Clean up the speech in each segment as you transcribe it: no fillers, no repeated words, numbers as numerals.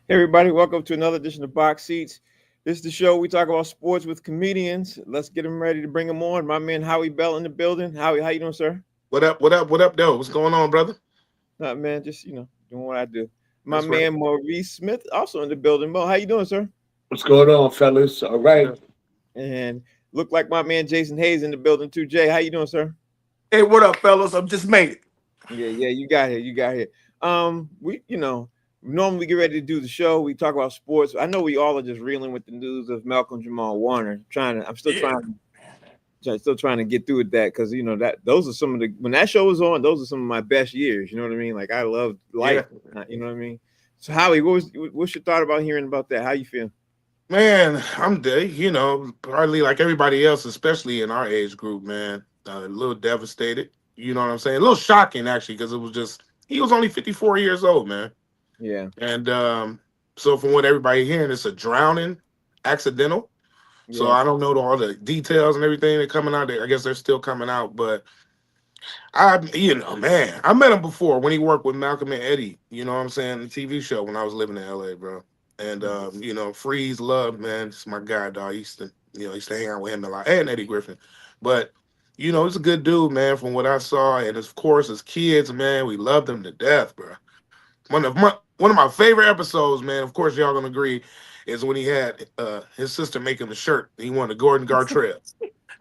Hey everybody, welcome to another edition of Box Seats. This is the show we talk about sports with comedians. Let's get them ready to bring them on. My man Howie Bell in the building. Howie, how you doing, sir? What up? What up? What up, though? What's going on, brother? Not man, just doing what I do. My That's right. man Maurice Smith also in the building. Mo, how you doing, sir? What's going on, fellas? All right. Yeah. And look like my man Jason Hayes in the building too. Jay, how you doing, sir? Hey, what up, fellas? I'm just made it. Yeah, you got here. You got here. We normally get ready to do the show. We talk about sports. I know we all are just reeling with the news of Malcolm Jamal Warner. I'm still trying to get through with that because that those are some of the when that show was on, those are some of my best years. You know what I mean? Like I loved life. You know what I mean? So Howie, what's your thought about hearing about that? How you feel? Man, I'm dead. Partly like everybody else, especially in our age group, man. A little devastated. You know what I'm saying? A little shocking, actually, because he was only 54 years old, man. Yeah. And so from what everybody hearing, it's a drowning, accidental. So Yeah. I don't know all the details and everything that coming out. I guess they're still coming out, but man, I met him before when he worked with Malcolm and Eddie. You know what I'm saying? The TV show when I was living in LA, bro. And Freeze Love, man, it's my guy, dog. I used to hang out with him a lot, and Eddie Griffin. But he's a good dude, man. From what I saw, and of course, as kids, man, we loved him to death, bro. One of my favorite episodes, man. Of course, y'all gonna agree, is when he had his sister make him a shirt. He wanted Gordon Gartrell.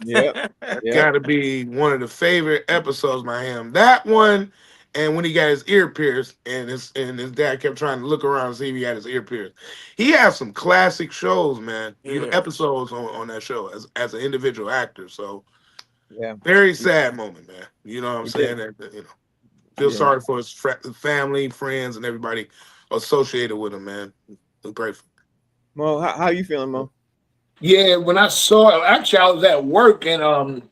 Yeah. Yeah. Got to be one of the favorite episodes by him. That one, and when he got his ear pierced, and his dad kept trying to look around and see if he had his ear pierced. He has some classic shows, man. Episodes on that show as an individual actor. So Yeah. very sad moment, man. You know what I'm He saying? did. Feel Yeah. sorry for his family, friends, and everybody associated with him, man. I'm grateful. Mo, how you feeling, Mo? Yeah, when I saw actually I was at work and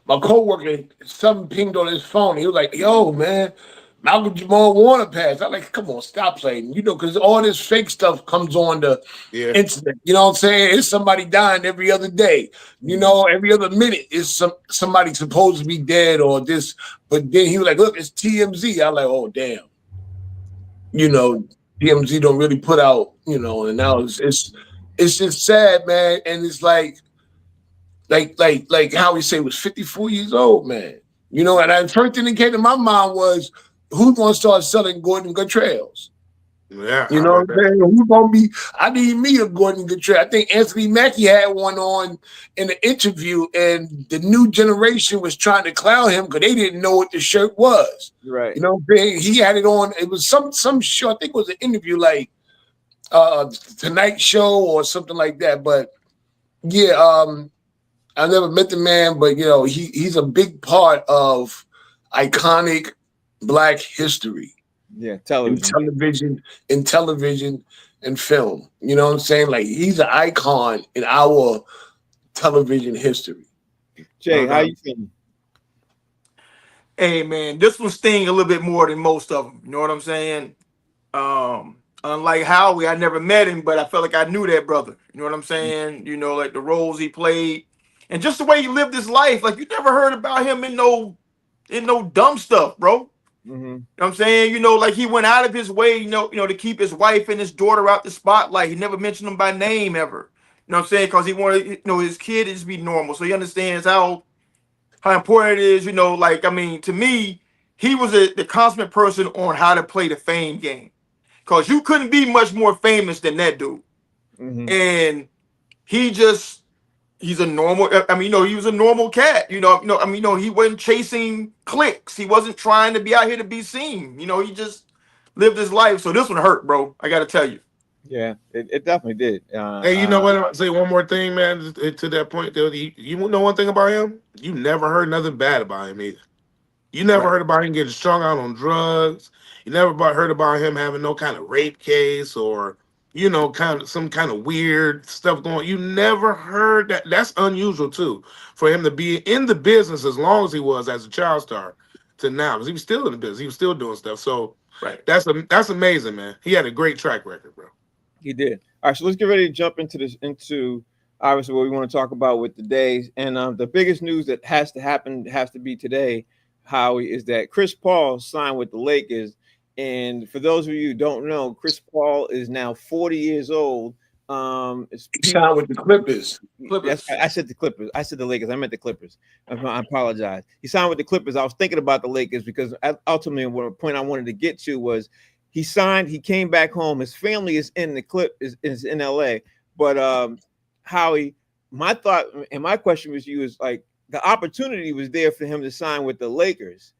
my coworker something pinged on his phone. He was like, "Yo, man, Malcolm Jamal Warner passed." I'm like, "Come on, stop playing." Because all this fake stuff comes on the Yeah. internet. You know what I'm saying? It's somebody dying every other day. Every other minute is somebody supposed to be dead or this. But then he was like, "Look, it's TMZ." I'm like, "Oh, damn." TMZ don't really put out, and now it's just sad, man. And it's like how we say was 54 years old, man. And the first thing that came to my mind was who's gonna start selling Gordon Gartrells? Yeah. You know what I'm saying? Who's gonna be? I need me a Gordon Gartrell. I think Anthony Mackie had one on in the interview, and the new generation was trying to clown him because they didn't know what the shirt was. Right. You know what I'm saying? He had it on. It was some show. I think it was an interview like Tonight Show or something like that. But yeah, I never met the man, but he's a big part of iconic Black history. Yeah, In television. television and film. You know what I'm saying? Like he's an icon in our television history. Jay, how you feeling? Hey, man, this one sting a little bit more than most of them. You know what I'm saying? Unlike Howie, I never met him, but I felt like I knew that brother. You know what I'm saying? Like the roles he played, and just the way he lived his life. Like you never heard about him in no dumb stuff, bro. Mm-hmm. You know what I'm saying? Like he went out of his way, to keep his wife and his daughter out the spotlight. He never mentioned them by name ever. You know what I'm saying? Because he wanted, his kid to just be normal. So he understands how important it is, to me, he was the consummate person on how to play the fame game. Because you couldn't be much more famous than that dude. Mm-hmm. And he's a normal, he was a normal cat. He wasn't chasing clicks. He wasn't trying to be out here to be seen. He just lived his life. So this one hurt, bro. I got to tell you. Yeah, it definitely did. Hey, you know what? I'll say one more thing, man. To that point, though, you know one thing about him? You never heard nothing bad about him either. You never Right. heard about him getting strung out on drugs. You never heard about him having no kind of rape case or kind of some kind of weird stuff going. You never heard that. That's unusual too for him to be in the business as long as he was as a child star to now, because he was still in the business. He was still doing stuff. So Right. that's amazing, man. He had a great track record, bro. He did. All right, so let's get ready to jump into obviously what we want to talk about with the days. And the biggest news that has to happen has to be today, Howie, is that Chris Paul signed with the Lakers, And for those of you who don't know, Chris Paul is now 40 years old. He signed with the Clippers. I said the Clippers. I said the Lakers. I meant the Clippers. I apologize. He signed with the Clippers. I was thinking about the Lakers because ultimately, the point I wanted to get to was he signed. He came back home. His family is in the is in LA. But Howie, my thought and my question was you is like the opportunity was there for him to sign with the Lakers.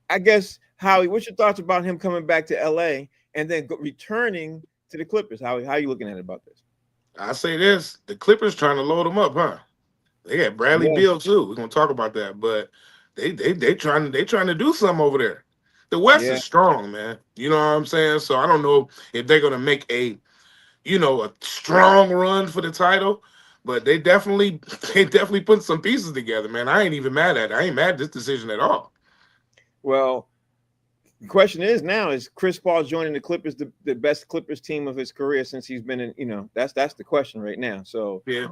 I guess Howie, what's your thoughts about him coming back to LA and then returning to the Clippers? How are you looking at it about this? I say this: the Clippers trying to load him up, huh? They got Bradley Beal too. We're gonna talk about that, but they trying to do something over there. The West is strong, man. You know what I'm saying? So I don't know if they're gonna make a strong run for the title, but they definitely put some pieces together, man. I ain't even mad at it. I ain't mad at this decision at all. Well, the question is now, is Chris Paul joining the Clippers the best Clippers team of his career since he's been in, that's the question right now. So yeah.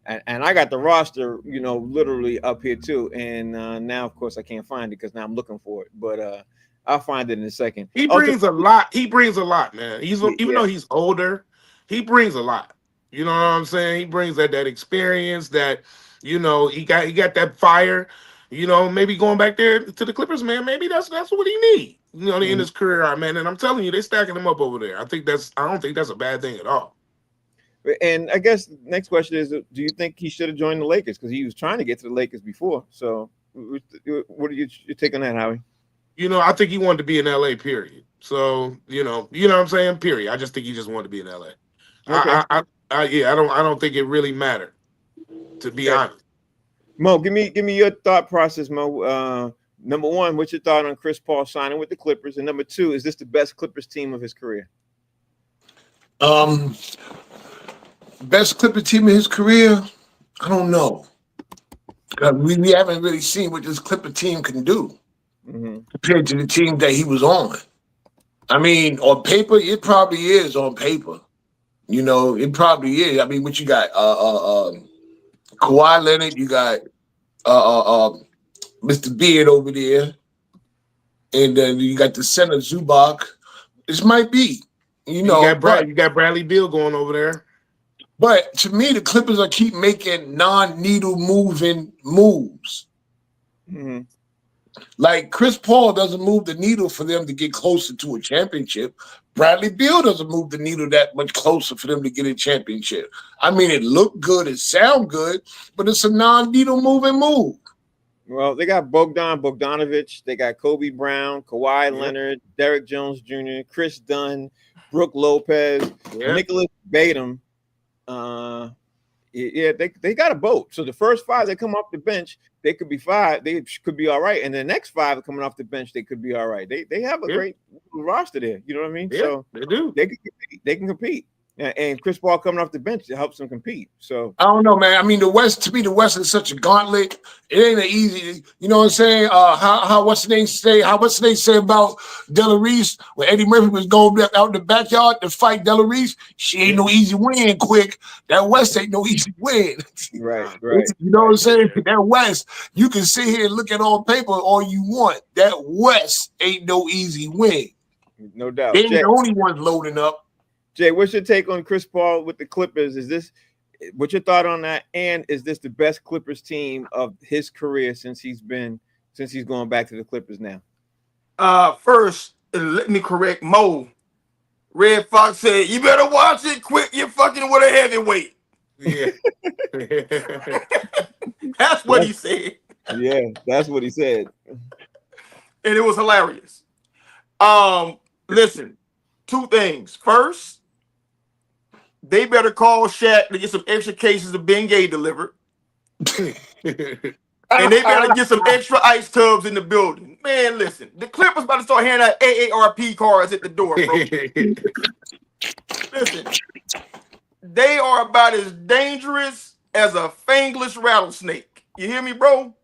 And I got the roster, literally up here too. And now of course I can't find it because now I'm looking for it. But I'll find it in a second. He brings a lot. He brings a lot, man. Even though he's older, he brings a lot. You know what I'm saying? He brings that experience that, he got that fire. Maybe going back there to the Clippers, man. Maybe that's what he needs. In his career, man. And I'm telling you, they're stacking him up over there. I don't think that's a bad thing at all. And I guess the next question is, do you think he should have joined the Lakers because he was trying to get to the Lakers before? So, what are your take on that, Howie? I think he wanted to be in LA. Period. So, you know what I'm saying. Period. I just think he just wanted to be in LA. Okay. I don't think it really mattered, to be honest. Mo, give me your thought process, Mo. Number one, what's your thought on Chris Paul signing with the Clippers? And number two, is this the best Clippers team of his career? Best Clipper team of his career? I don't know. We haven't really seen what this Clipper team can do compared to the team that he was on. I mean, on paper, it probably is on paper. It probably is. I mean, what you got? Kawhi Leonard, you got Mr. Beard over there, and then you got the center Zubac. This might be, you got Bradley Beal going over there. But to me, the Clippers are keep making non-needle moving moves. Mm-hmm. Like Chris Paul doesn't move the needle for them to get closer to a championship. Bradley Beal doesn't move the needle that much closer for them to get a championship. I mean, it looked good, it sound good, but it's a non-needle moving move. Well, they got Bogdanovich, they got Kobe Brown, Kawhi Leonard, Derrick Jones Jr., Chris Dunn, Brook Lopez, Nicholas Batum. They got a boat. So the first five that come off the bench, they could be five. They could be all right, and the next five coming off the bench, they could be all right. They have a great roster there. You know what I mean? Yeah, so they do. They can compete. And Chris Paul coming off the bench, it helps them compete. So I don't know, man. I mean, the West is such a gauntlet. It ain't an easy. You know what I'm saying? How what's the name say about Della Reese when Eddie Murphy was going out in the backyard to fight Della Reese? She ain't no easy win. Quick, that West ain't no easy win. Right. You know what I'm saying? That West, you can sit here and look at all paper all you want. That West ain't no easy win. No doubt. They ain't the only ones loading up. Jay, what's your take on Chris Paul with the Clippers? What's your thought on that? And is this the best Clippers team of his career since he's going back to the Clippers now? First, let me correct Mo. Red Fox said, "You better watch it quick. You're fucking with a heavyweight." Yeah. That's what he said. Yeah, that's what he said. And it was hilarious. Listen, two things. First, they better call Shaq to get some extra cases of Bengay delivered. And they better get some extra ice tubs in the building. Man, listen, the Clippers about to start handing out AARP cards at the door, bro. Listen, they are about as dangerous as a fangless rattlesnake. You hear me, bro?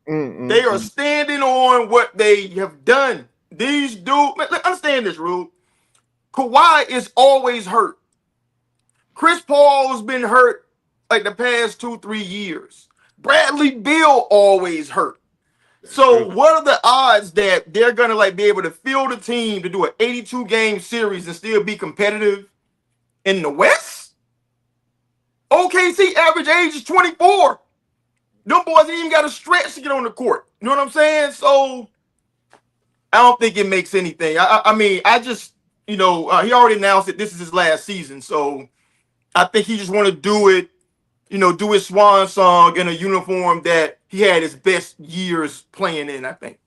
They are standing on what they have done. These dudes, understand this, Rube. Kawhi is always hurt. Chris Paul has been hurt like the past 2-3 years. Bradley Beal always hurt. So true. what are the odds that they're gonna like be able to field a team to do an 82 game series and still be competitive in the West? OKC average age is 24. Them boys ain't even got a stretch to get on the court. You know what I'm saying? So I don't think it makes anything. I mean, I just, he already announced that this is his last season. So I think he just want to do it, do his swan song in a uniform that he had his best years playing in, I think.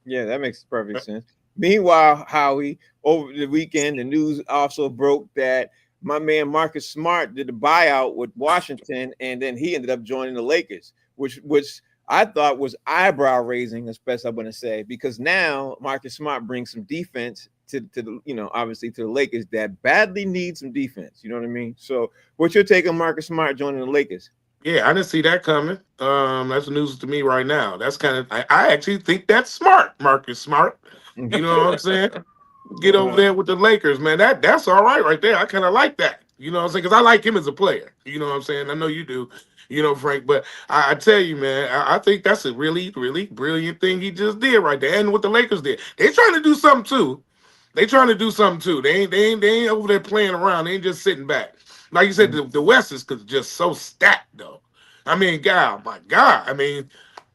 Yeah, that makes perfect sense. Meanwhile, Howie, over the weekend, the news also broke that my man Marcus Smart did a buyout with Washington, and then he ended up joining the Lakers, which I thought was eyebrow raising, especially I'm going to say, because now Marcus Smart brings some defense to the, obviously to the Lakers that badly need some defense. You know what I mean? So, what's your take on Marcus Smart joining the Lakers? Yeah, I didn't see that coming. That's news to me right now. That's kind of I actually think that's smart, Marcus Smart. You know what I'm saying? Get over there with the Lakers, man. That's all right there. I kind of like that. You know what I'm saying? Because I like him as a player. You know what I'm saying? I know you do. Frank. But I tell you, man, I think that's a really, really brilliant thing he just did right there. And what the Lakers did, they're trying to do something too. They ain't over there playing around. They ain't just sitting back. Like you said, the West is just so stacked, though. I mean, God, my God. I mean,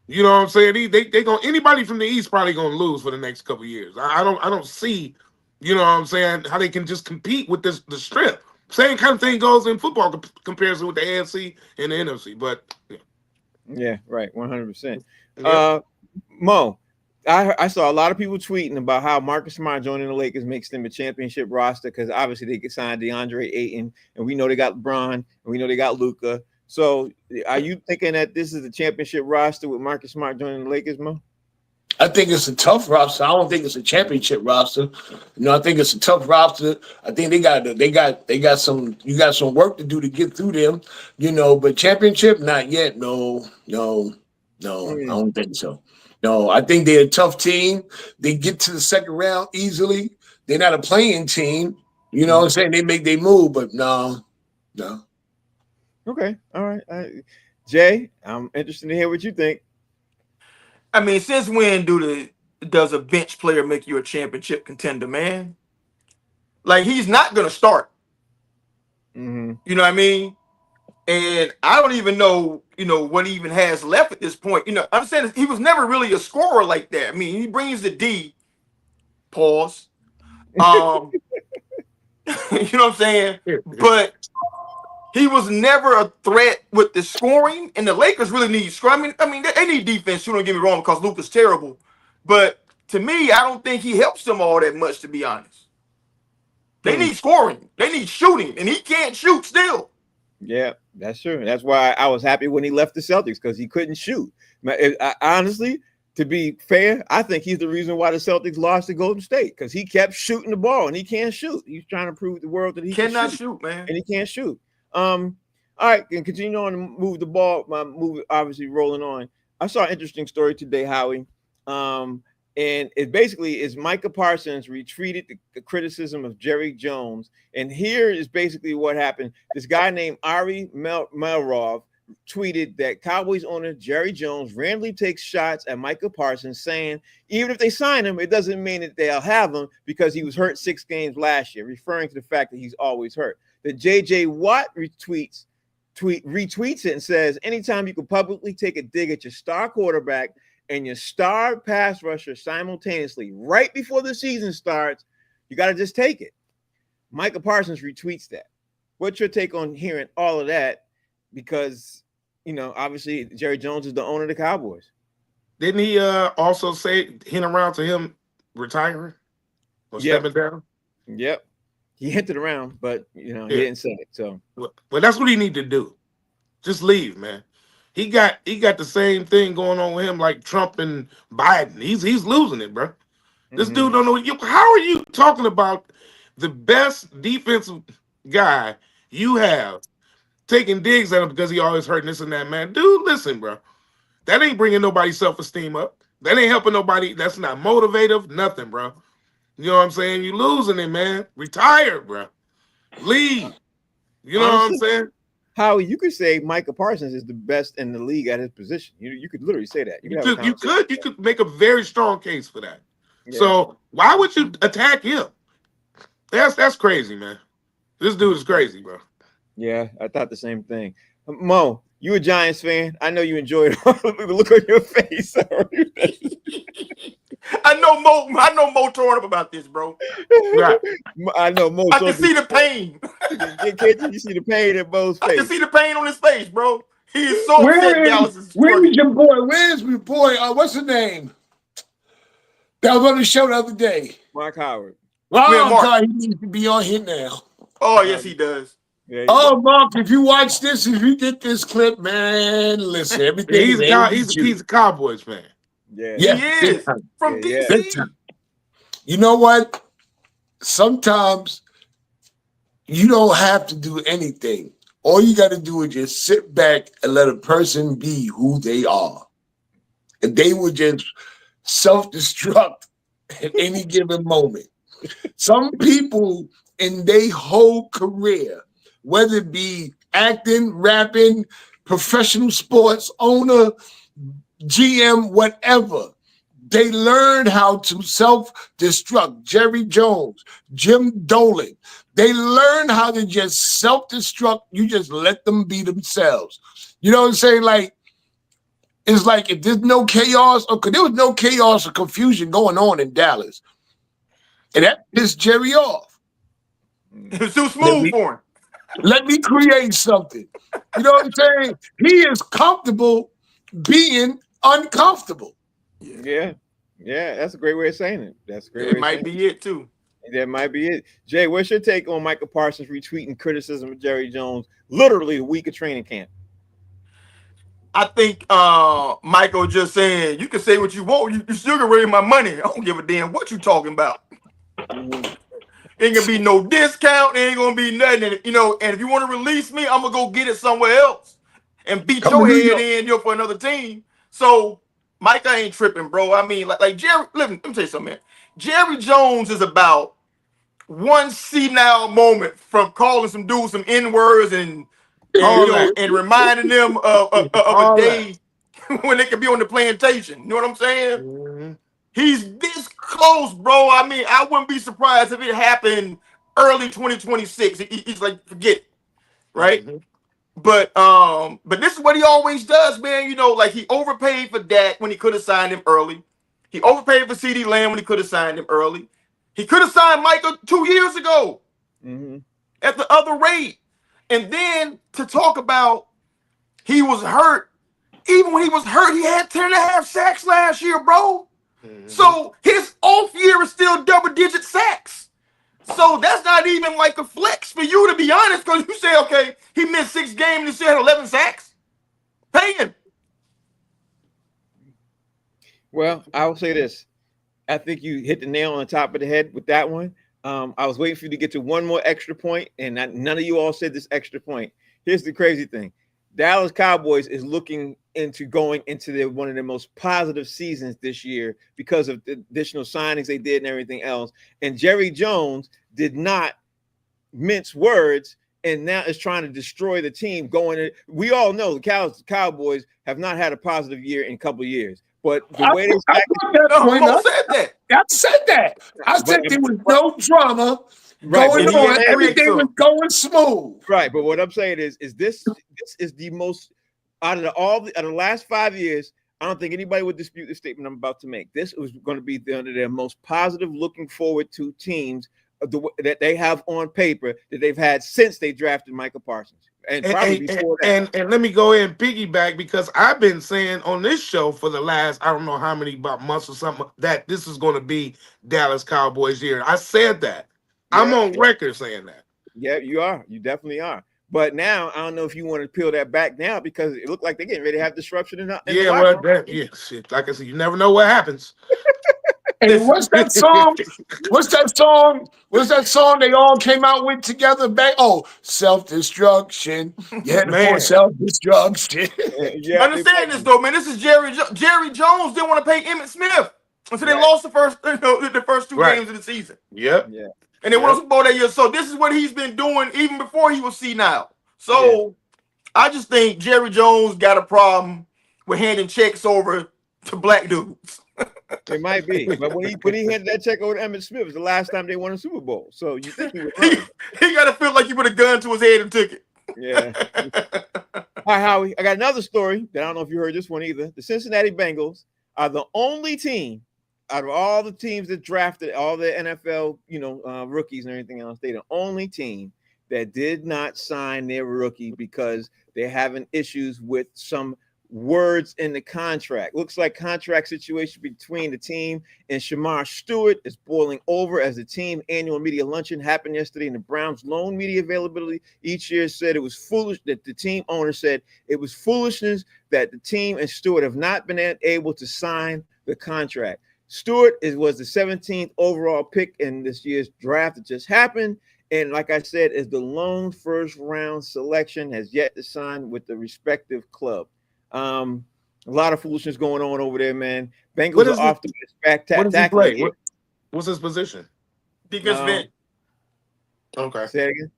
you know what I'm saying? They going anybody from the East probably gonna lose for the next couple of years. I don't see, you know what I'm saying, how they can just compete with the strength. Same kind of thing goes in football comparison with the AFC and the NFC. But yeah, right, 100%. yeah. Mo, I saw a lot of people tweeting about how Marcus Smart joining the Lakers makes them a championship roster because obviously they could sign DeAndre Ayton, and we know they got LeBron, and we know they got Luka. So, are you thinking that this is a championship roster with Marcus Smart joining the Lakers, Mo? I think it's a tough roster. I don't think it's a championship roster. I think it's a tough roster. I think they got some work to do to get through them. But championship, not yet. No. I don't think so. No, I think they're a tough team. They get to the second round easily. They're not a playing team. You know what I'm saying? They make they move, but no. Okay, all right. Jay, I'm interested to hear what you think. I mean, since when does a bench player make you a championship contender, man? Like, he's not gonna start. Mm-hmm. You know what I mean? And I don't even know, what he even has left at this point. I'm saying he was never really a scorer like that. I mean, he brings the D. Pause. You know what I'm saying? But he was never a threat with the scoring, and the Lakers really need scoring. I mean, they need defense. You don't get me wrong, because Luka's terrible. But to me, I don't think he helps them all that much, to be honest. They need scoring. They need shooting, and he can't shoot still. Yeah, that's true. That's why I was happy when he left the Celtics, because he couldn't shoot. Honestly, to be fair, I think he's the reason why the Celtics lost to Golden State, because he kept shooting the ball and he can't shoot. He's trying to prove to the world that he cannot can shoot, man, and he can't shoot. All right, and continue on to move the ball. My move obviously rolling on. I saw an interesting story today, Howie. And it basically is Micah Parsons retweeted the criticism of Jerry Jones. And here is basically what happened. This guy named Ari Melrov tweeted that Cowboys owner Jerry Jones randomly takes shots at Micah Parsons, saying even if they sign him, it doesn't mean that they'll have him because he was hurt 6 games last year, referring to the fact that he's always hurt. The JJ Watt retweets it and says, anytime you can publicly take a dig at your star quarterback and your star pass rusher simultaneously right before the season starts, you got to just take it. Micah Parsons retweets that. What's your take on hearing all of that? Because, obviously Jerry Jones is the owner of the Cowboys. Didn't he also hint around to him retiring or stepping down? Yep. He hinted around, but, he didn't say it. So, well, that's what he need to do. Just leave, man. He got the same thing going on with him like Trump and Biden. He's losing it, bro. This dude don't know. How are you talking about the best defensive guy you have taking digs at him because he always hurting this and that, man? Dude, listen, bro. That ain't bringing nobody's self-esteem up. That ain't helping nobody. That's not motivative, nothing, bro. You know what I'm saying? You losing it, man. Retire, bro. Leave. You know what I'm saying? Howie, you could say Micah Parsons is the best in the league at his position. You could literally say that. You could make a very strong case for that. Yeah. So why would you attack him? That's crazy, man. This dude is crazy, bro. Yeah, I thought the same thing. Mo, you a Giants fan? I know you enjoyed the look on your face. I know Mo torn up about this, bro. Right. I know Mo. I can see the pain. You see the pain in Mo's face. I can see the pain on his face, bro. He is so upset. Dallas is Where's your boy? Where's my boy? What's his name? That was on the show the other day. Mark Howard. Oh, God, he needs to be on here now. Oh, yes, he does. Yeah, Mark, if you watch this, if you get this clip, man, listen, everything. He's a Cowboys fan. Yeah, he is from DC. You know what? Sometimes you don't have to do anything. All you got to do is just sit back and let a person be who they are. And they will just self-destruct at any given moment. Some people in their whole career, whether it be acting, rapping, professional sports owner, GM, whatever, they learn how to self-destruct. Jerry Jones, Jim Dolan, they learn how to just self-destruct. You just let them be themselves. You know what I'm saying? Like, it's like if there's no chaos, or there was no chaos or confusion going on in Dallas, and that pissed Jerry off. It was too smooth for him. Let me create something. You know what I'm saying? He is comfortable being uncomfortable. Yeah, that's a great way of saying it. That's a great. It might be it too. That might be it. Jay, what's your take on Micah Parsons retweeting criticism of Jerry Jones literally the week of training camp? I think Michael just saying, you can say what you want. You still can raise my money. I don't give a damn what you talking about. Ain't gonna be no discount. Ain't gonna be nothing. And, and if you want to release me, I'm gonna go get it somewhere else and beat your head in for another team. So Micah ain't tripping, bro. I mean, like Jerry. Let me tell you something, man. Jerry Jones is about one senile moment from calling some dudes some N-words and reminding them of a day when they could be on the plantation. You know what I'm saying? Mm-hmm. He's this close, bro. I mean, I wouldn't be surprised if it happened early 2026. He's like, forget it, right? Mm-hmm. But this is what he always does, man. Like he overpaid for Dak when he could have signed him early. He overpaid for CeeDee Lamb when he could have signed him early. He could have signed Micah 2 years ago at the other rate. And then to talk about he was hurt. Even when he was hurt, he had 10.5 sacks last year, bro. Mm-hmm. So his off year is still double-digit sacks. So that's not even like a flex for you, to be honest, because you say, okay, he missed 6 games and he still had 11 sacks. Pay him. Well, I will say this. I think you hit the nail on the top of the head with that one. I was waiting for you to get to one more extra point, and none of you all said this extra point. Here's the crazy thing. Dallas Cowboys is looking into going into one of their most positive seasons this year because of the additional signings they did and everything else. And Jerry Jones did not mince words and now is trying to destroy the team going in. We all know the Cowboys have not had a positive year in a couple of years. But the way they I said that. I said there was no drama going on. Everything was going smooth. Right. But what I'm saying is this is the most out of the last 5 years. I don't think anybody would dispute the statement I'm about to make. This was going to be one of their most positive looking forward to teams that they have on paper that they've had since they drafted Micah Parsons. And probably before that. And let me go ahead and piggyback, because I've been saying on this show for the last, I don't know how many, about months or something, that this is going to be Dallas Cowboys year. I said that. Yeah, I'm on record saying that. Yeah, you are. You definitely are. But now, I don't know if you want to peel that back now, because it looked like they're getting ready to have disruption in the shit. Like I said, you never know what happens. Hey, what's that song? What's that song they all came out with together back? Oh, self-destruction. Yeah, man. Self-destruction. Yeah, understand this though, man. This is Jerry Jones didn't want to pay Emmitt Smith. So they lost the first 2 games of the season. Yep. And they won a Super Bowl that year. So this is what he's been doing even before he was senile. So I just think Jerry Jones got a problem with handing checks over to black dudes. It might be, but when he handed that check over to Emmitt Smith, it was the last time they won a Super Bowl. So you think he was wrong? He got to feel like you put a gun to his head and took it. Yeah. All right, Howie. I got another story that I don't know if you heard this one either. The Cincinnati Bengals are the only team out of all the teams that drafted all the NFL, rookies and everything else. They're the only team that did not sign their rookie because they're having issues with some words in the contract. Looks like contract situation between the team and Shamar Stewart is boiling over as the team annual media luncheon happened yesterday, and the Browns' loan media availability each year said it was foolish, that the team owner said it was foolishness that the team and Stewart have not been able to sign the contract. Stewart was the 17th overall pick in this year's draft that just happened. And like I said, is the lone first round selection, has yet to sign with the respective club. A lot of foolishness going on over there, man. Bengals are off to a spectacular. What's his position? Defensive end. Okay. Say it again.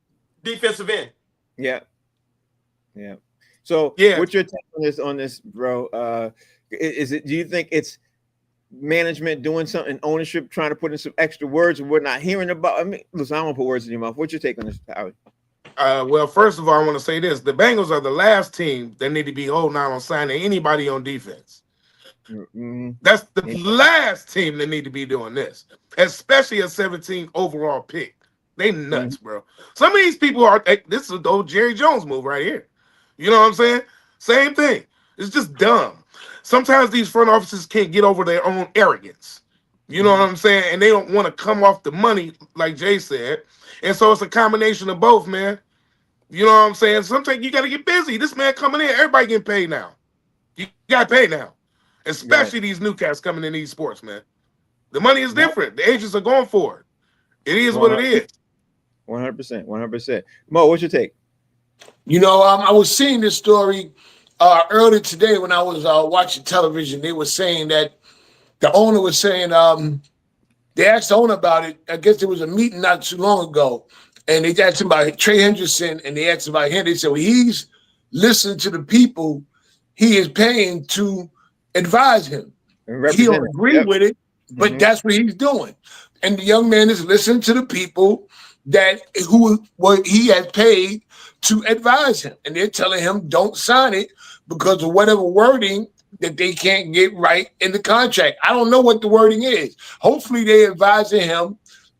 Defensive end. Yeah. So, what's your take on this, bro? Do you think it's management doing something, ownership trying to put in some extra words and we're not hearing about? I mean, listen, I don't want to put words in your mouth. What's your take on this, Howie? Well, first of all, I want to say this. The Bengals are the last team that need to be holding out on signing anybody on defense. Mm-hmm. That's the last team that need to be doing this, especially a 17th overall pick. They nuts, bro. Some of these people are, this is the old Jerry Jones move right here. You know what I'm saying? Same thing. It's just dumb. Sometimes these front offices can't get over their own arrogance. You know what I'm saying? And they don't want to come off the money, like Jay said. And so it's a combination of both, man. You know what I'm saying? Sometimes you got to get busy. This man coming in, everybody getting paid now. You got paid now. Especially these new cats coming in these sports, man. The money is different. The agents are going for it. It is what it is. 100%. Mo, what's your take? I was seeing this story earlier today when I was watching television. They were saying that the owner was saying, they asked the owner about it. I guess there was a meeting not too long ago, and they asked him about Trey Hendrickson, and they asked about him. They said, well, he's listening to the people he is paying to advise him. He don't agree with it, but that's what he's doing. And the young man is listening to the people who he has paid to advise him, and they're telling him don't sign it because of whatever wording that they can't get right in the contract. I don't know what the wording is. Hopefully they're advising him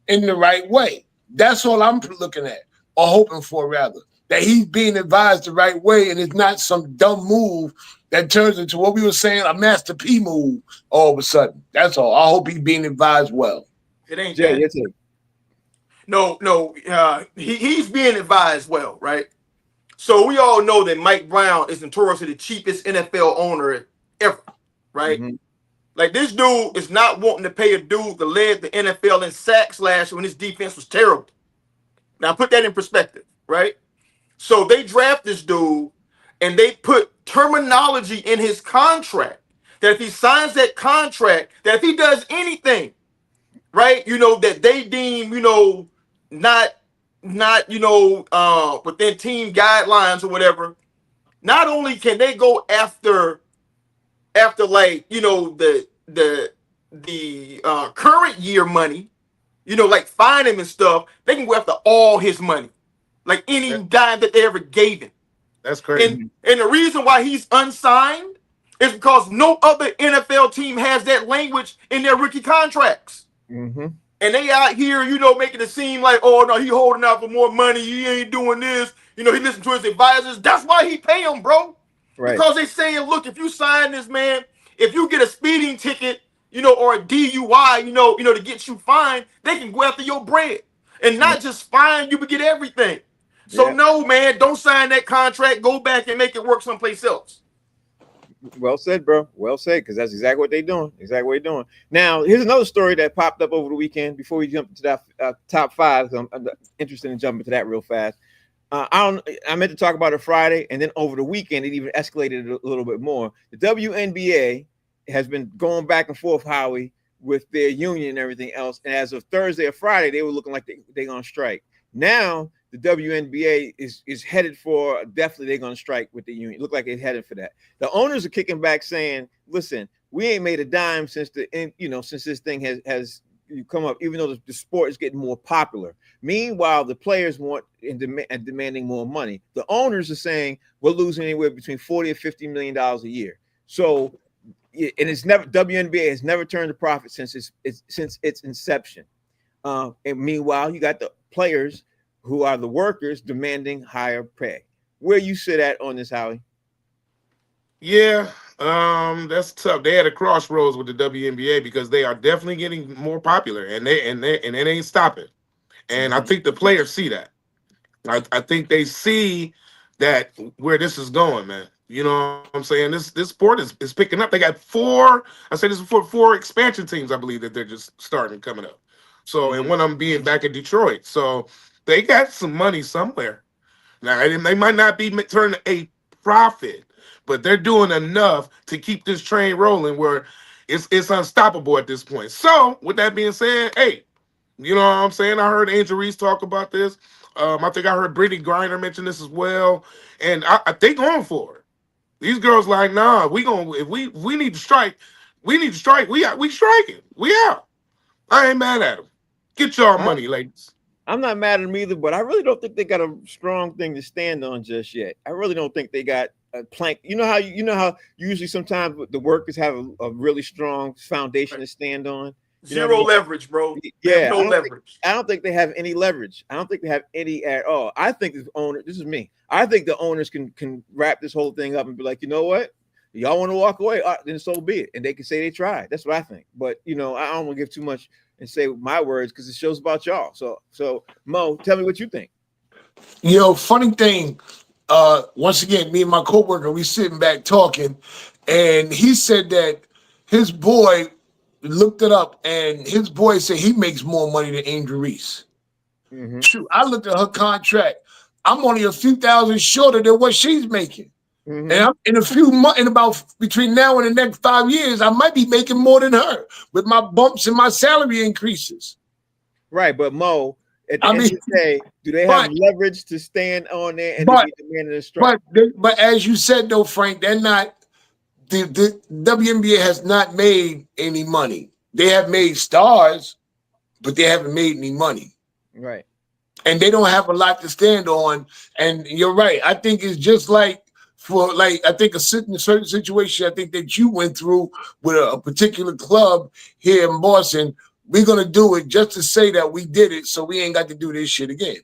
in the right way. That's all I'm looking at, or hoping for, rather, that he's being advised the right way and it's not some dumb move that turns into what we were saying, a Master P move all of a sudden. That's all. I hope he's being advised well. It ain't Jay, that. No. He's being advised well, right? So we all know that Mike Brown is notoriously the cheapest NFL owner ever, right? Mm-hmm. Like, this dude is not wanting to pay a dude that led the NFL in sacks last year when his defense was terrible. Now, put that in perspective, right? So they draft this dude and they put terminology in his contract that if he signs that contract, that if he does anything, right, that they deem, not within team guidelines or whatever, not only can they go after like, the current year money, like fine him and stuff, they can go after all his money, like any dime that they ever gave him. That's crazy. And the reason why he's unsigned is because no other NFL team has that language in their rookie contracts. Mm-hmm. And they out here, making it seem like, oh, no, he holding out for more money. He ain't doing this. He listened to his advisors. That's why he pay him, bro. Right. Because they saying, look, if you sign this, man, if you get a speeding ticket, or a DUI, to get you fined, they can go after your bread. And not just fine you, but get everything. So, no, man, don't sign that contract. Go back and make it work someplace else. Well said, bro. Well said, because that's exactly what they're doing. Now, here's another story that popped up over the weekend before we jump into that top five. I'm interested in jumping to that real fast. I meant to talk about it Friday, and then over the weekend, it even escalated a little bit more. The WNBA has been going back and forth, Howie, with their union and everything else. And as of Thursday or Friday, they were looking like they're on strike. Now, the WNBA is headed for, definitely they're going to strike with the union. Look like they're headed for that. The owners are kicking back saying, listen, we ain't made a dime since since this thing has come up, even though the sport is getting more popular. Meanwhile, the players want and demanding more money. The owners are saying we're losing anywhere between $40 or $50 million a year. So, and it's never, WNBA has never turned a profit since its inception. And meanwhile, you got the players who are the workers demanding higher pay. Where you sit at on this, Howie? Yeah, that's tough. They had a crossroads with the WNBA because they are definitely getting more popular, and it ain't stopping. And I think the players see that. I think they see that where this is going, man. You know what I'm saying? This sport is picking up. They got four expansion teams, I believe, that they're just starting coming up. So, and one of them being back in Detroit. So they got some money somewhere. Now, they might not be turning a profit, but they're doing enough to keep this train rolling where it's unstoppable at this point. So, with that being said, hey, you know what I'm saying? I heard Angel Reese talk about this. I think I heard Brittany Griner mention this as well. And I think going for it. These girls like, nah, if we need to strike, we need to strike. We striking. We out. I ain't mad at them. Get y'all money, ladies. I'm not mad at them either, but I really don't think they got a strong thing to stand on just yet. I really don't think they got a plank. You know how usually sometimes the workers have a really strong foundation to stand on. Zero leverage, bro. Yeah, no leverage. I don't think they have any leverage. I don't think they have any at all. I think the owner, this is me. I think the owners can wrap this whole thing up and be like, you know what? Y'all want to walk away? Then so be it. And they can say they tried. That's what I think. But I don't want to give too much and say my words because it shows about y'all. So Mo, tell me what you think. Funny thing. Once again, me and my coworker, we sitting back talking, and he said that his boy looked it up, and his boy said he makes more money than Angel Reese. Mm-hmm. Shoot, I looked at her contract. I'm only a few thousand shorter than what she's making. Mm-hmm. And I'm in a few months, in about between now and the next 5 years, I might be making more than her with my bumps and my salary increases. Right, but Mo, at the end of the day, do they have leverage to stand on there and be demanding a strike? But as you said though, Frank, they're not. The WNBA has not made any money. They have made stars, but they haven't made any money. Right. And they don't have a lot to stand on. And you're right. I think it's just like I think a certain situation I think that you went through with a particular club here in Boston. We're gonna do it just to say that we did it, so we ain't got to do this shit again.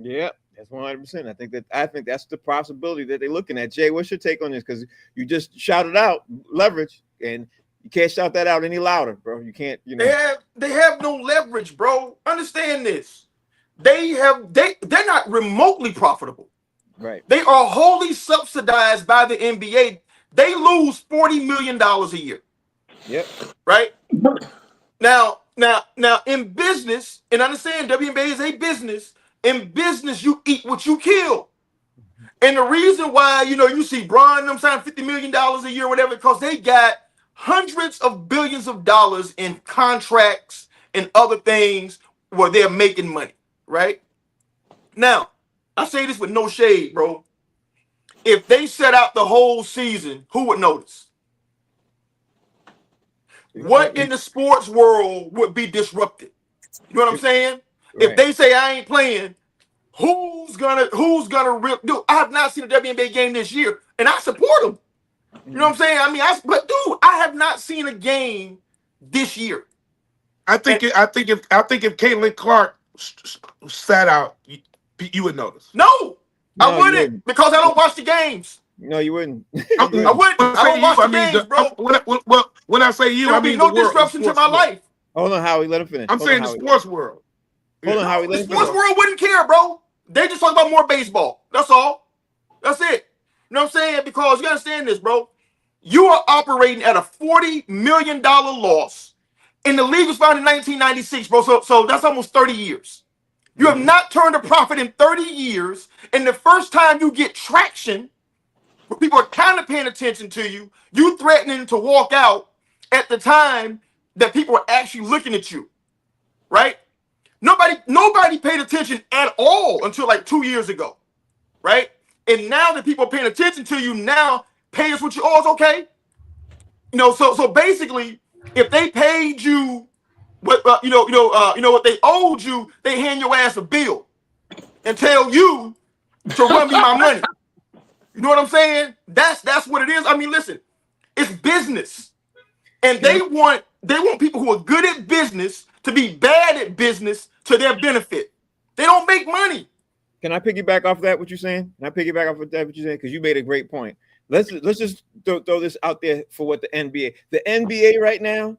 Yeah, that's 100%. I think that's the possibility that they're looking at. Jay, what's your take on this? Because you just shouted out leverage, and you can't shout that out any louder, bro. You can't. They have no leverage, bro. Understand this. They're not remotely profitable. Right. They are wholly subsidized by the NBA. They lose $40 million a year. Yep. Right? Now, in business, and understand WNBA is a business. In business, you eat what you kill. And the reason why, you see Bron them sign $50 million a year, whatever, because they got hundreds of billions of dollars in contracts and other things where they're making money. Right? Now, I say this with no shade, bro. If they set out the whole season, who would notice? What in the sports world would be disrupted? You know what I'm saying? Right. If they say I ain't playing, who's gonna rip? Dude, I have not seen a WNBA game this year, and I support them. You know what I'm saying? I mean, I have not seen a game this year. I think if Caitlin Clark sat out, you would notice. No, I wouldn't because I don't watch the games. No, you wouldn't. I wouldn't. I don't watch the games, bro. When I say you, I mean no disruption to my life. Hold on, Howie. Let him finish. I'm saying the sports world. Hold on, Howie. The sports world wouldn't care, bro. They just talk about more baseball. That's all. That's it. You know what I'm saying? Because you understand this, bro. You are operating at a $40 million loss. And the league was founded in 1996, bro. So that's almost 30 years. You have not turned a profit in 30 years. And the first time you get traction, where people are kind of paying attention to you, you threatening to walk out at the time that people are actually looking at you. Right? Nobody paid attention at all until like 2 years ago, right? And now that people are paying attention to you, now pay us what you owe us, okay? So basically, if they paid you what what they owed you, they hand your ass a bill and tell you to run me my money. You know what I'm saying? That's what it is. I mean, listen, it's business, and they want people who are good at business to be bad at business to their benefit. They don't make money. Can I piggyback off that? What you're saying? Can I piggyback off of that? What you're saying? Because you made a great point. Let's just throw this out there for what the NBA right now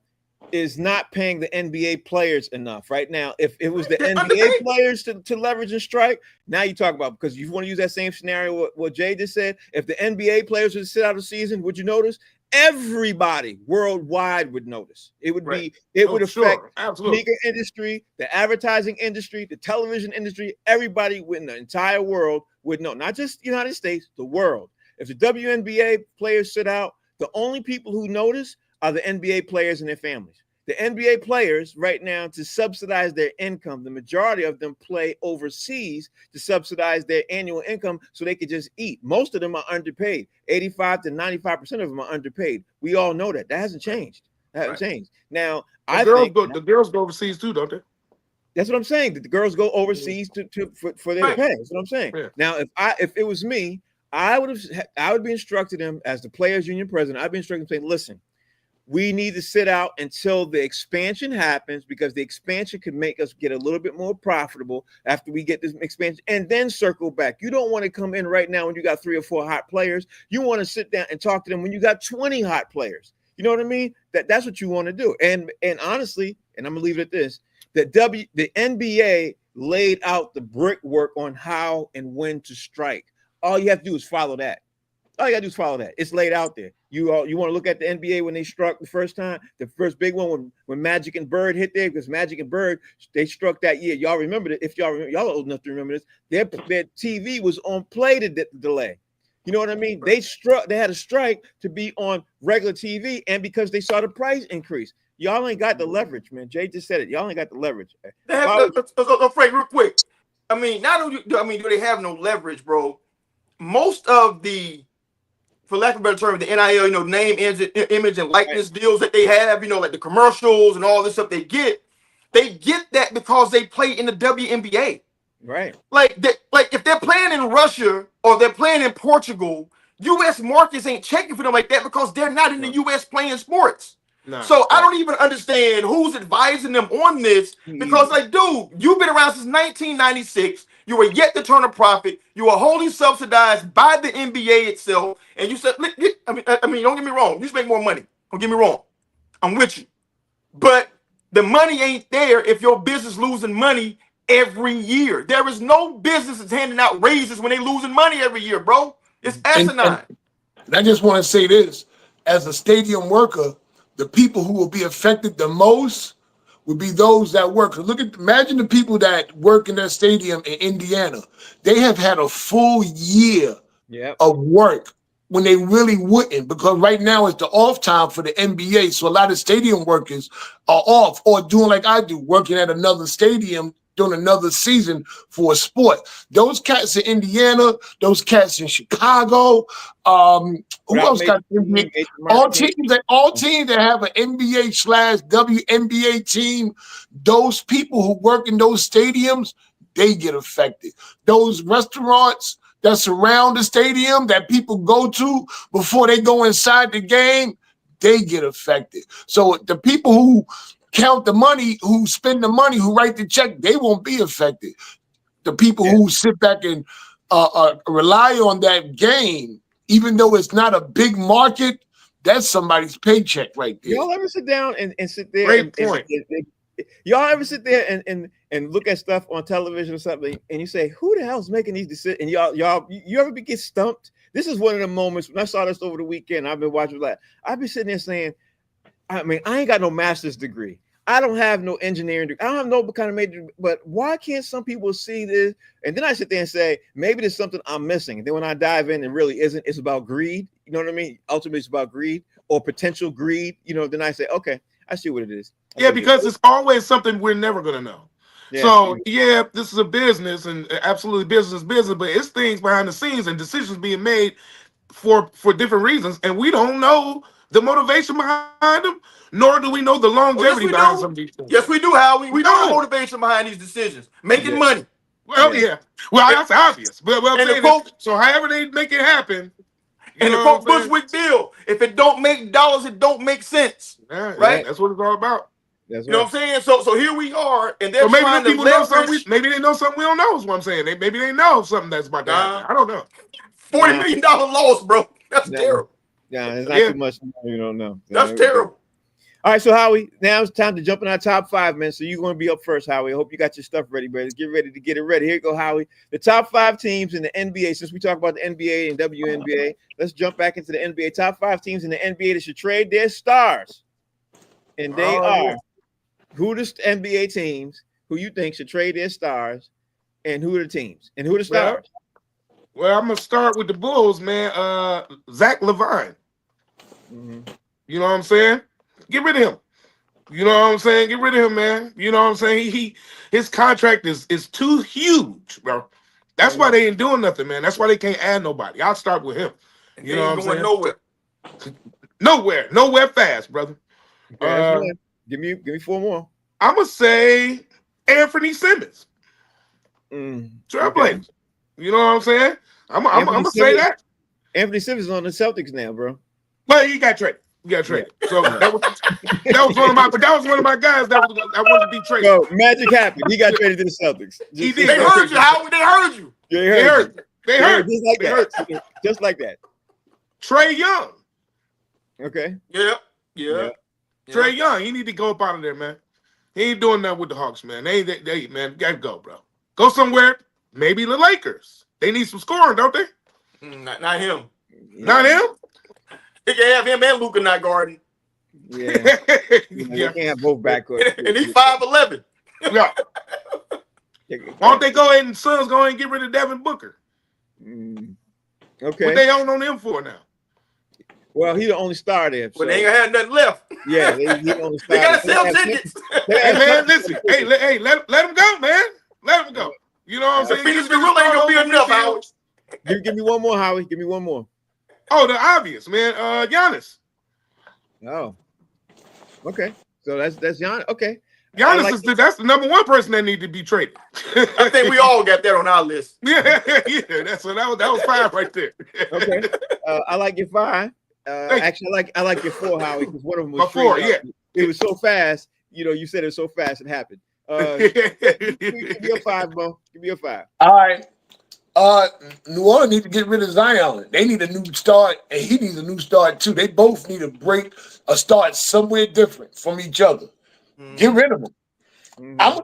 is not paying the NBA players enough right now. If it was the NBA players to leverage and strike, now you talk about, because you want to use that same scenario what Jay just said. If the NBA players would sit out a season, would you notice? Everybody worldwide would notice. It would be, it would affect the sneaker industry, the advertising industry, the television industry. Everybody in the entire world would know, not just the United States, the world. If the WNBA players sit out, the only people who notice are the NBA players and their families. The NBA players right now, to subsidize their income, the majority of them play overseas to subsidize their annual income so they could just eat. Most of them are underpaid. 85 to 95% of them are underpaid. We all know that. That hasn't changed. That hasn't changed. Now, the girls go overseas too, don't they? That's what I'm saying. The girls go overseas for their pay. That's what I'm saying. Yeah. Now, if it was me, I would be instructing them as the players union president. I'd be instructing them saying, listen, we need to sit out until the expansion happens, because the expansion could make us get a little bit more profitable after we get this expansion, and then circle back. You don't want to come in right now when you got 3 or 4 hot players. You want to sit down and talk to them when you got 20 hot players. You know what I mean? That's what you want to do. And honestly, and I'm gonna leave it at this, the NBA laid out the brickwork on how and when to strike. All you have to do is follow that. All you gotta do is follow that. It's laid out there. You want to look at the NBA when they struck the first time, the first big one when Magic and Bird hit there, because Magic and Bird, they struck that year. Y'all remember it? If y'all remember, y'all are old enough to remember this. Their TV was on play to delay. You know what I mean? They had a strike to be on regular TV, and because they saw the price increase. Y'all ain't got the leverage, man. Jay just said it. Y'all ain't got the leverage. Frank, real quick. I mean, do they have no leverage, bro? Most of the, for lack of a better term, the NIL, name, image, and likeness deals that they have, like the commercials and all this stuff they get that because they play in the WNBA. Right. Like if they're playing in Russia or they're playing in Portugal, U.S. markets ain't checking for them like that because they're not in the U.S. playing sports. No, so I don't even understand who's advising them on this, because dude, you've been around since 1996. You were yet to turn a profit. You were wholly subsidized by the NBA itself. And you said, I mean, don't get me wrong. You just make more money. Don't get me wrong. I'm with you. But the money ain't there if your business losing money every year. There is no business that's handing out raises when they losing money every year, bro. It's asinine. And I just want to say this. As a stadium worker, the people who will be affected the most would be those that work. Imagine the people that work in that stadium in Indiana. They have had a full year of work when they really wouldn't, because right now it's the off time for the NBA. So a lot of stadium workers are off or doing like I do, working at another stadium during another season for a sport. Those cats in Indiana, those cats in Chicago, who else got NBA? All teams that have an NBA/WNBA team, those people who work in those stadiums, they get affected. Those restaurants that surround the stadium that people go to before they go inside the game, they get affected. So the people who count the money, who spend the money, who write the check, they won't be affected. The people who sit back and rely on that game, even though it's not a big market, that's somebody's paycheck right there. Y'all ever sit down and sit there? Great point. Y'all ever sit there and look at stuff on television or something, and you say, "Who the hell's making these decisions?" And you ever get stumped? This is one of the moments when I saw this over the weekend. I've been watching that. I've been sitting there saying, I mean, I ain't got no master's degree. I don't have no engineering degree. I don't have no kind of major, but why can't some people see this? And then I sit there and say, maybe there's something I'm missing. And then when I dive in, it really isn't. It's about greed. You know what I mean? Ultimately, it's about greed or potential greed. Then I say, okay, I see what it is. Because it's always something we're never going to know. Yeah. So yeah, this is a business and absolutely business, but it's things behind the scenes and decisions being made for different reasons, and we don't know the motivation behind them, nor do we know the longevity we behind do. some of these things. Yes, we do, Howie. We know the No. motivation behind these decisions. Making Yeah. money. Well, Yeah. yeah. Well, that's obvious. But I'm And the saying quote- so however they make it happen. And the quote Bushwick Bill, if it don't make dollars, it don't make sense. Yeah, Right? That's what it's all about. That's You know right. what I'm saying? So here we are, and they're So maybe trying them to people know something. leverage Maybe they know something we don't know. Is what I'm saying. Maybe they know something that's about to happen. I don't know. $40 million loss, bro. That's Nah. terrible. Yeah, it's not Yeah. too much. You don't know. That's terrible. All right, so Howie, now it's time to jump in our top 5, man. So you're going to be up first, Howie. I hope you got your stuff ready, brother. Get ready to get it ready. Here you go, Howie. The top 5 teams in the NBA. Since we talk about the NBA and WNBA, let's jump back into the NBA. Top 5 teams in the NBA that should trade their stars, and they are who the NBA teams who you think should trade their stars, and who are the teams and who are the stars. Well, I'm gonna start with the Bulls, man. Zach LaVine. Mm-hmm. You know what I'm saying? Get rid of him. You know what I'm saying? Get rid of him, man. You know what I'm saying? His contract is too huge, bro. That's why they ain't doing nothing, man. That's why they can't add nobody. I'll start with him. You know what I'm saying? Nowhere fast, brother. Okay, give me 4 more. I'm gonna say Anthony Simmons. Trailblazers. You know what I'm saying? I'm gonna say that. Anthony Simmons is on the Celtics now, bro. Well, he got traded. So that was one of my guys that wanted to be traded. So magic happened. He got traded to the Celtics. He did. They heard you, Howard. They heard you. Yeah, They heard. Just like that. Just like that. Trae Young. Okay. Yeah. Trae Young. He need to go up out of there, man. He ain't doing that with the Hawks, man. They man, gotta go, bro. Go somewhere. Maybe the Lakers. They need some scoring, don't they? Not him. Not him. They can have him and Luka not guarding. Yeah. They can't have both backcourt. And he's 5'11". Yeah. Why don't they go ahead and Suns go ahead and get rid of Devin Booker? Okay. What they own on him for now? Well, he the only star there. But they ain't gonna have nothing left. Yeah, he the only star. They gotta sell tickets. Hey man, listen. Hey, let him go, man. Let him go. You know what I'm saying? Phoenix Gorilla ain't gonna be enough, Howard. Give me one more, Howie. Give me one more. Oh, the obvious, man. Giannis. Oh. Okay. So that's Giannis. Okay. Giannis that's the number 1 person that need to be traded. I think we all got that on our list. Yeah. That was 5 right there. Okay. I like your 5. Actually, I like your 4, Howie, because one of them was My 4, yeah. It was so fast. You know, you said it was so fast it happened. Give me a 5, Mo. Give me a 5. All right. New Orleans need to get rid of Zion. They need a new start, and he needs a new start too. They both need a start somewhere different from each other. Get rid of them.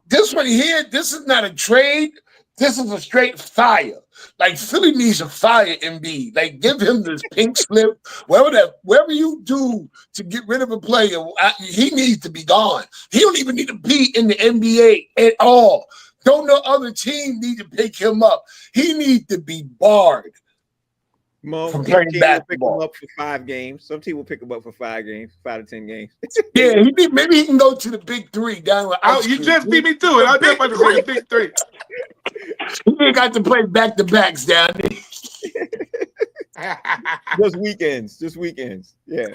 This one here, this is not a trade. This is a straight fire. Like Philly needs a fire Embiid. Like give him this pink slip. Whatever you do to get rid of a player, he needs to be gone. He don't even need to be in the NBA at all. Don't no other team need to pick him up. He needs to be barred Mo, from playing basketball. Pick him up for 5 games. Some team will pick him up for 5 games, 5 to 10 games. Yeah, maybe he can go to the big 3 down with. You just beat me to it. I was just about to say the big 3. He ain't got to play back to backs down there. Just weekends. Yeah.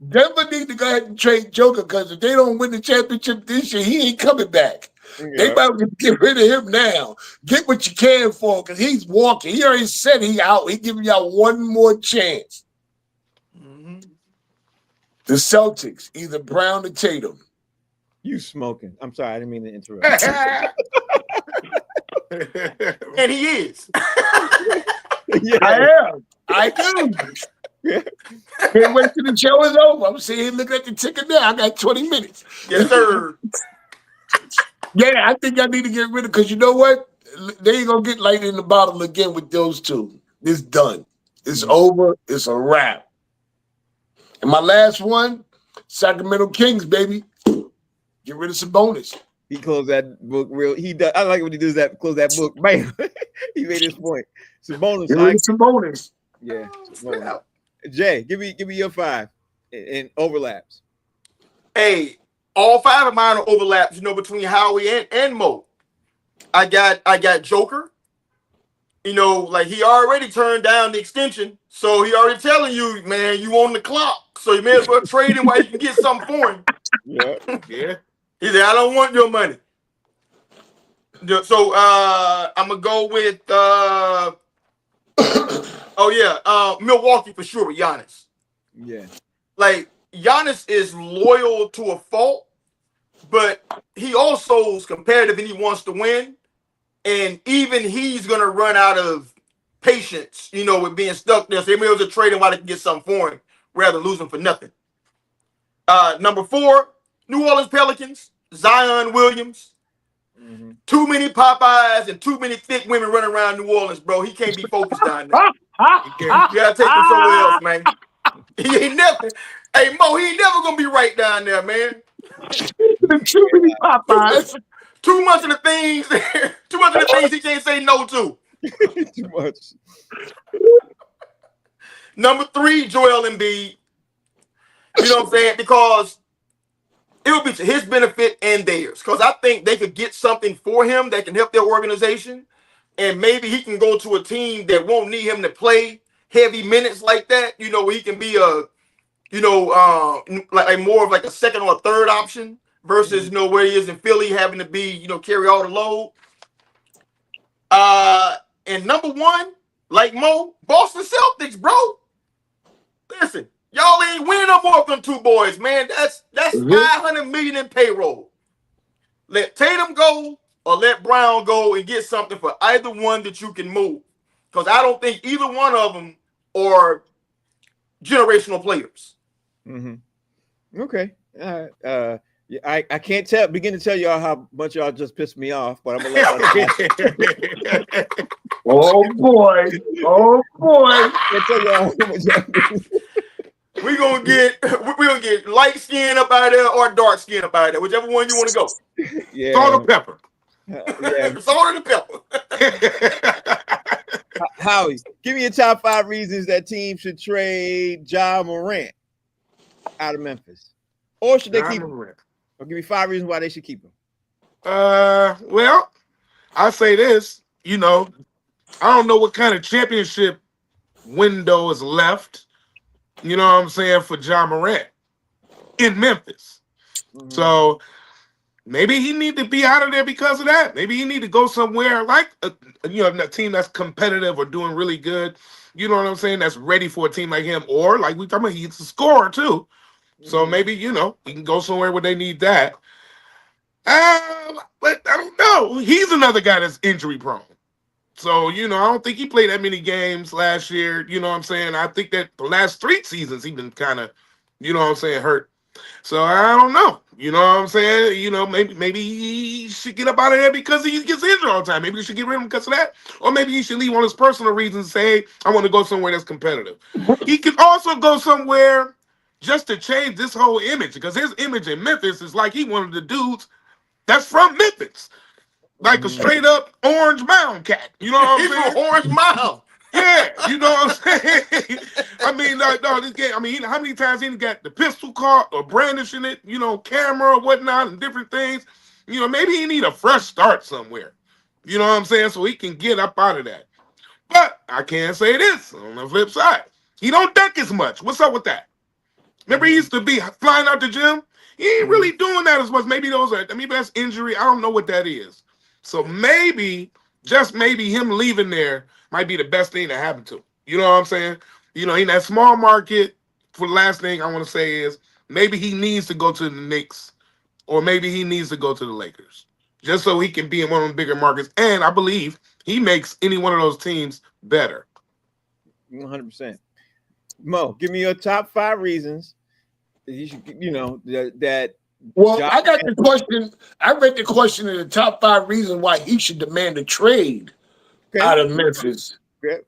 Denver need to go ahead and trade Joker because if they don't win the championship this year, he ain't coming back. Yeah. They about to get rid of him now. Get what you can for him because he's walking. He already said he out. He giving y'all one more chance. The Celtics, either Brown or Tatum. You smoking. I'm sorry, I didn't mean to interrupt. And he is. Yeah. I do. Can't wait till the show is over. I'm sitting here looking at the ticket now. I got 20 minutes. Yes, sir. Yeah, I think I need to get rid of because you know what? They ain't gonna get light in the bottle again with those two. It's done. It's over. It's a wrap. And my last one, Sacramento Kings, baby. Get rid of Sabonis. He closed that book real. He does. I like when he does that. Close that book. Bam. He made his point. Sabonis. Get rid of Sabonis. Yeah. Jay, give me your 5 in overlaps. Hey, all 5 of mine are overlaps, between Howie and Mo. I got Joker. Like he already turned down the extension, so he already telling you, man, you on the clock, so you may as well trade him while you can get something for him. Yeah. Yeah. He said, I don't want your money. So I'm gonna go with Milwaukee for sure with Giannis. Yeah. Like Giannis is loyal to a fault, but he also is competitive and he wants to win. And even he's gonna run out of patience, with being stuck there. So they may as well trade him while they can get something for him, rather than lose him for nothing. Number 4, New Orleans Pelicans, Zion Williams. Mm-hmm. Too many Popeyes and too many thick women running around New Orleans, bro. He can't be focused down there. You gotta take him somewhere else, man. He ain't never. Hey Mo, he ain't never gonna be right down there, man. Too many Popeyes. Too much of the things he can't say no to. Too much. Number 3, Joel Embiid. You know what I'm saying? Because it would be to his benefit and theirs. Because I think they could get something for him that can help their organization. And maybe he can go to a team that won't need him to play heavy minutes like that. Where he can be like more of like a second or a third option versus, where he is in Philly having to be, carry all the load. And number 1, like Mo, Boston Celtics, bro. Listen, y'all ain't winning no more with them 2 boys, man. That's $500 million in payroll. Let Tatum go or let Brown go and get something for either one that you can move. Because I don't think either one of them are generational players. Mm-hmm. Okay. I can't begin to tell y'all how much y'all just pissed me off, but I'm gonna let y'all. Oh boy. I tell y'all how much We're gonna get light skin up out of there or dark skin up out of there, whichever one you want to go. Yeah. Salt or pepper. Yeah. Salt or the pepper. Howie, give me your top 5 reasons that teams should trade Ja Morant out of Memphis, or should they keep him? Or give me 5 reasons why they should keep him. Well, I say this. I don't know what kind of championship window is left. You know what I'm saying, for Ja Morant in Memphis. Mm-hmm. So maybe he need to be out of there because of that. Maybe he need to go somewhere like a team that's competitive or doing really good. You know what I'm saying? That's ready for a team like him, or like we talking about, he's a scorer too. So maybe he can go somewhere where they need that. But I don't know. He's another guy that's injury prone. So, I don't think he played that many games last year. You know what I'm saying? I think that the last 3 seasons he's been kind of, hurt. So I don't know. You know what I'm saying? Maybe he should get up out of there because he gets injured all the time. Maybe he should get rid of him because of that. Or maybe he should leave on his personal reasons and say, hey, I want to go somewhere that's competitive. He could also go somewhere just to change this whole image, because his image in Memphis is like he one of the dudes that's from Memphis. Like a straight up Orange Mound cat. You know what I'm saying? He's from Orange Mound. Yeah, you know what I'm saying? I mean, this game, how many times he got the pistol caught or brandishing it, camera or whatnot and different things. Maybe he need a fresh start somewhere. You know what I'm saying? So he can get up out of that. But I can say this on the flip side. He don't dunk as much. What's up with that? Remember, he used to be flying out the gym? He ain't really doing that as much. Maybe that's injury. I don't know what that is. So maybe, just maybe, him leaving there might be the best thing to happen to him. You know what I'm saying? In that small market, for the last thing I want to say is maybe he needs to go to the Knicks, or maybe he needs to go to the Lakers, just so he can be in one of the bigger markets. And I believe he makes any one of those teams better. 100%. Mo, give me your top 5 reasons that you should, that. Well, I got the question. I read the question of the top 5 reasons why he should demand a trade out of Memphis.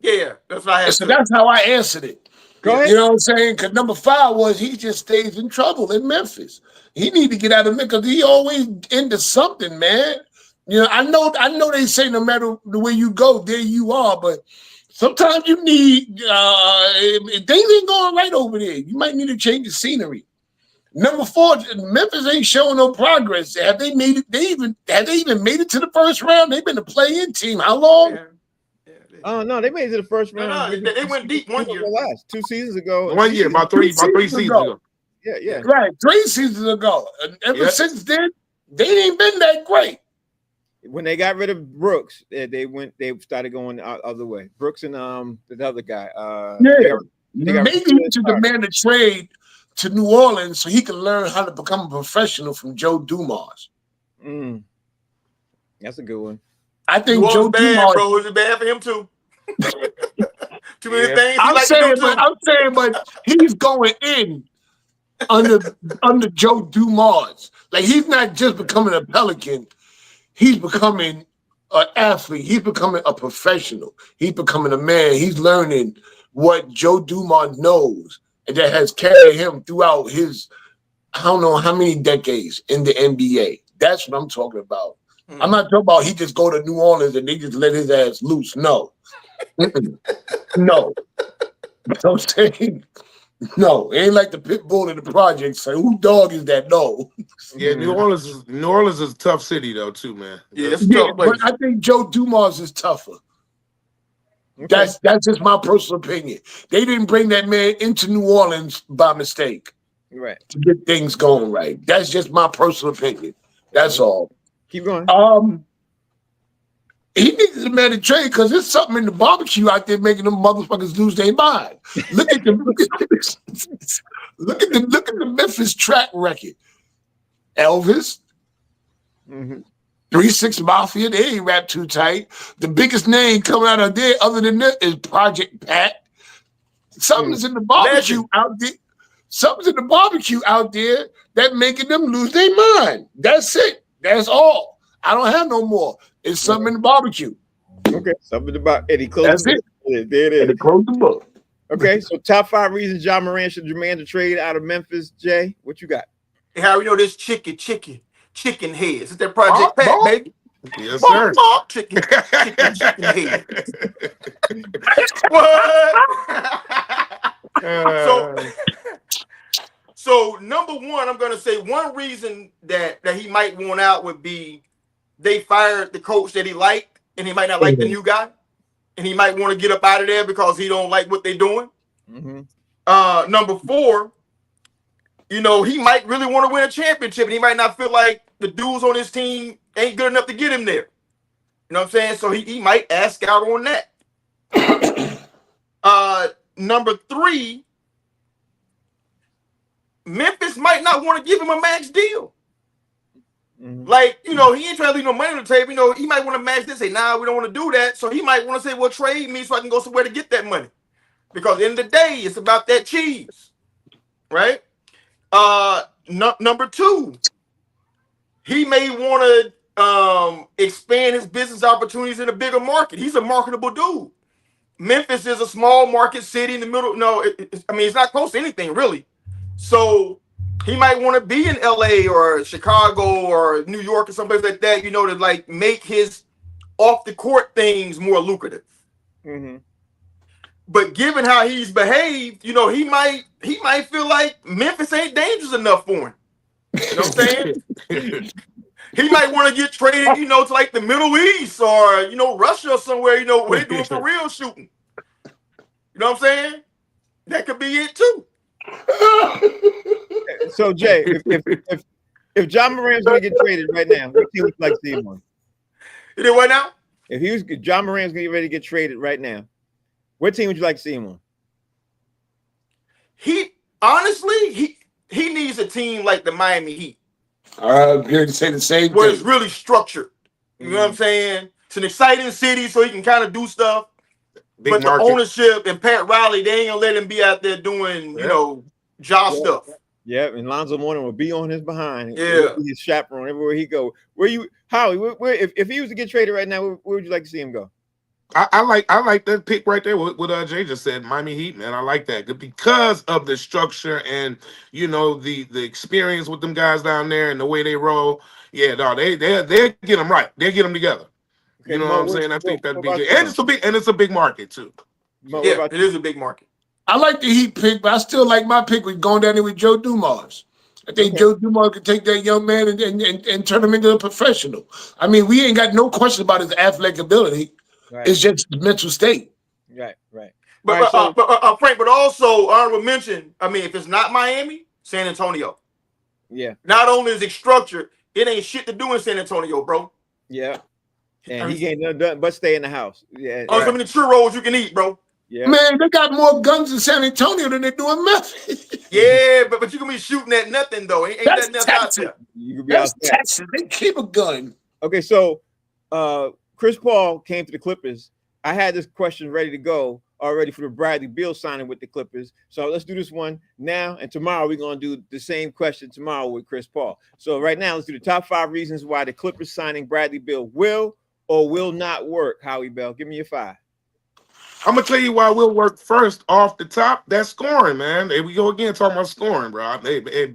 Yeah, that's what I had. So that's how I answered it. Go ahead. You know what I'm saying? Because number 5 was he just stays in trouble in Memphis. He need to get out of Memphis because he always into something, man. I know they say no matter the way you go, there you are, but sometimes you need things ain't going right over there. You might need to change the scenery. Number 4, Memphis ain't showing no progress. Have they made it? Have they even made it to the first round? They've been a play-in team. How long? Oh no, they made it to the first No, round. no, they went deep one year. Last 2 seasons ago. 1 year, about three seasons ago. Yeah. Right, 3 seasons ago. And ever since then, they ain't been that great. When they got rid of Brooks, they started going the other way. Brooks and the other guy. Maybe he should demand a trade to New Orleans so he can learn how to become a professional from Joe Dumars. That's a good one. I think Joe bad, Dumars, bro. Is it bad for him too? Too many things. I'm saying, but he's going in under Joe Dumars. Like, he's not just becoming a Pelican. He's becoming an athlete. He's becoming a professional. He's becoming a man. He's learning what Joe Dumars knows, and that has carried him throughout his, I don't know how many decades in the NBA. That's what I'm talking about. I'm not talking about he just go to New Orleans and they just let his ass loose. No. No. I'm saying, no. It ain't like the pit bull in the project. Say, who dog is that? No. Yeah, New Orleans is a tough city though, too, man. Yeah, it's tough, but I think Joe Dumars is tougher. Okay. That's just my personal opinion. They didn't bring that man into New Orleans by mistake. Right. To get things going right. That's just my personal opinion. That's all. Keep going. He needs a man to trade because there's something in the barbecue out there making them motherfuckers lose their mind. Look at the Memphis track record. Elvis, 3-6 Mafia, they ain't rap too tight. The biggest name coming out of there other than that is Project Pat. Something's in the barbecue out there. Something's in the barbecue out there that making them lose their mind. That's it. That's all. I don't have no more. It's something in the barbecue. Okay, something about Eddie. That's it. There it is. And close the book. Okay, so top 5 reasons Ja Morant should demand a trade out of Memphis. Jay, what you got? How we know this chicken heads? It's that Project Pat, baby. Yes, sir. Chicken head. What? So number 1, I'm gonna say one reason that he might want out would be they fired the coach that he liked, and he might not like the new guy, and he might want to get up out of there because he don't like what they're doing. Number 4, you know, he might really want to win a championship, and he might not feel like the dudes on his team ain't good enough to get him there. You know what I'm saying? So he might ask out on that. Number 3, Memphis might not want to give him a max deal. Like, you know, he ain't trying to leave no money on the table. You know, he might want to max this, say, nah, we don't want to do that. So he might want to say, well, trade me so I can go somewhere to get that money. Because at the end of the day, it's about that cheese. Right? Number 2, he may want to expand his business opportunities in a bigger market. He's a marketable dude. Memphis is a small market city in the middle. No, it's not close to anything, really. So he might want to be in LA or Chicago or New York or someplace like that, you know, to like make his off the court things more lucrative. But given how he's behaved, you know, he might feel like Memphis ain't dangerous enough for him. You know what I'm saying? He might want to get traded, you know, to like the Middle East or, you know, Russia or somewhere, you know, where they're doing for real shooting. You know what I'm saying? That could be it too. So Jay, if Ja Morant's gonna get traded right now, what team would you like to see him on? You did what now? If Ja Morant's gonna get ready to get traded right now, what team would you like to see him on? He honestly needs a team like the Miami Heat. I'm here to say the same where thing. it's really structured. You know what I'm saying? It's an exciting city, so he can kind of do stuff. But the ownership and Pat Riley, they ain't gonna let him be out there doing, you know, stuff. Yeah, and Lonzo Mourning will be on his behind. Yeah, he's chaperone everywhere he go. Howie? If he was to get traded right now, where would you like to see him go? I like that pick right there. What Jay just said, Miami Heat, man. I like that because of the structure and you know the experience with them guys down there and the way they roll. Yeah, dog, they get them right. They get them together. Okay, you know what I'm saying? I think that'd be good. And it's a big market too. Yeah, it is a big market. I like the Heat pick, but I still like my pick with going down there with Joe Dumars. I think Okay. Joe Dumars could take that young man and turn him into a professional. I mean, we ain't got no question about his athletic ability. Right. It's just the mental state. Right. Right. But, All right, so Frank, but also honorable mention. I mean, if it's not Miami, San Antonio. yeah. Not only is it structured, it ain't shit to do in San Antonio, bro. Yeah. And I he mean, ain't nothing done but stay in the house. Yeah. oh, so many churros you can eat, bro. Yeah. Man, they got more guns in San Antonio than they do in Memphis. Yeah, but you can be shooting at nothing though. Ain't That's nothing else out Texas. there. You could be That's outside. Texas. They keep a gun. Okay, so Chris Paul came to the Clippers. I had this question ready to go already for the Bradley Beal signing with the Clippers. So let's do this one now, and tomorrow we're gonna do the same question tomorrow with Chris Paul. So right now, let's do the top 5 reasons why the Clippers signing Bradley Beal will or will not work. Howie Bell, give me your 5. I'm gonna tell you why we'll work first off the top. That's scoring, man. There we go again talking about scoring, bro.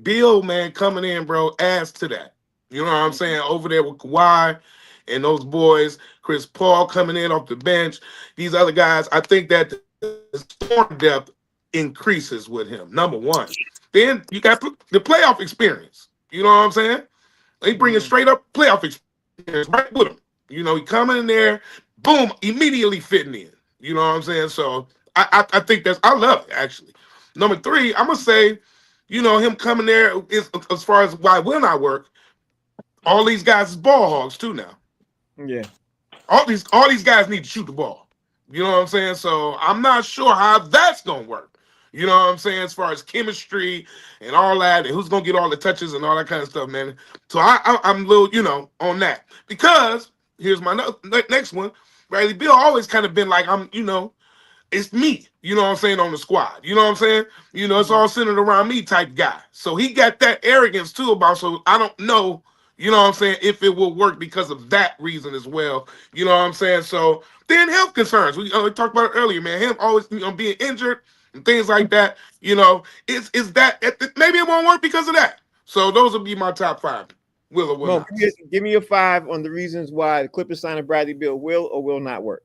Bill, man, coming in, bro, adds to that. You know what I'm saying? Over there with Kawhi and those boys, Chris Paul coming in off the bench, these other guys. I think that the scoring depth increases with him. Number one. Then you got the playoff experience. You know what I'm saying? They bring it straight up playoff experience right with him. You know, he coming in there, boom, immediately fitting in. You know what I'm saying? So I think I love it, actually. Number 3, I'm gonna say, you know, him coming there is as far as why will not work. All these guys is ball hogs too now. Yeah. All these guys need to shoot the ball. You know what I'm saying? So I'm not sure how that's gonna work. You know what I'm saying? As far as chemistry and all that, and who's gonna get all the touches and all that kind of stuff, man. So I'm a little, you know, on that. Because here's my next one. Bradley Beal always kind of been like, you know, it's me, you know what I'm saying, on the squad. You know what I'm saying? You know, it's all centered around me type guy. So he got that arrogance too about, so I don't know, you know what I'm saying, if it will work because of that reason as well. You know what I'm saying? So then health concerns. We talked about it earlier, man. Him always, you know, being injured and things like that. You know, is that maybe it won't work because of that. So those will be my top 5. Will or will Mo, not. give me your 5 on the reasons why the Clippers signing Bradley Beal will or will not work.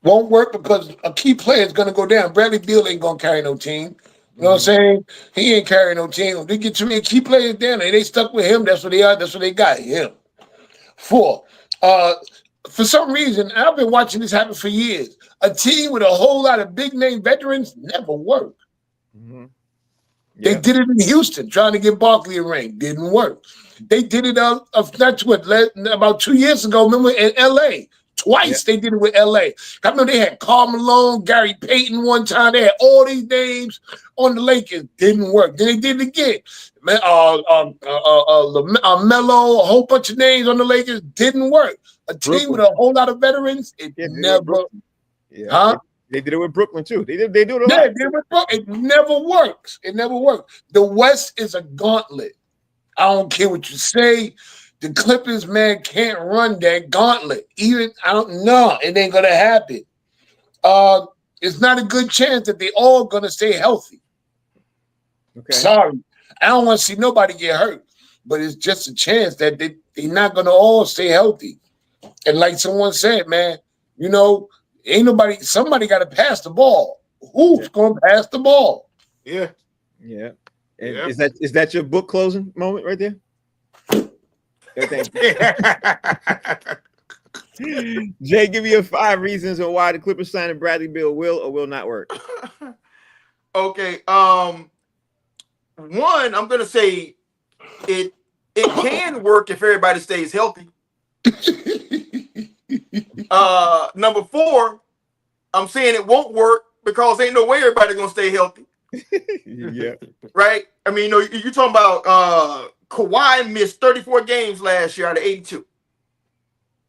Won't work because a key player is going to go down. Bradley Beal ain't going to carry no team. You know what I'm saying? He ain't carrying no team. They get too many key players down there. They stuck with him. That's what they are. That's what they got. Him. 4. For some reason, I've been watching this happen for years. A team with a whole lot of big name veterans never work. Mm-hmm. They did it in Houston, trying to get Barkley a ring. Didn't work. They did it about 2 years ago. Remember in LA? Twice they did it with LA. I remember they had Karl Malone, Gary Payton one time. They had all these names on the Lakers. Didn't work. Then they did it again. Melo, a whole bunch of names on the Lakers. Didn't work. A team with a whole lot of veterans, it never. Huh? They did it with Brooklyn too. They do it a lot. It never works. It never works. The West is a gauntlet. I don't care what you say. The Clippers, man, can't run that gauntlet. Even I don't know. It ain't gonna happen. It's not a good chance that they all gonna stay healthy. Okay. Sorry. I don't want to see nobody get hurt, but it's just a chance that they're not gonna all stay healthy. And like someone said, man, you know, somebody got to pass the ball. Who's going to pass the ball? Yeah. Yeah. Is that your book closing moment right there? Jay, give me your 5 reasons on why the Clippers signing Bradley Beal will or will not work. Okay. One, I'm gonna say it can work if everybody stays healthy. Number 4, I'm saying it won't work because ain't no way everybody's gonna stay healthy. Yeah. Right? I mean, you know, you're talking about Kawhi missed 34 games last year out of 82.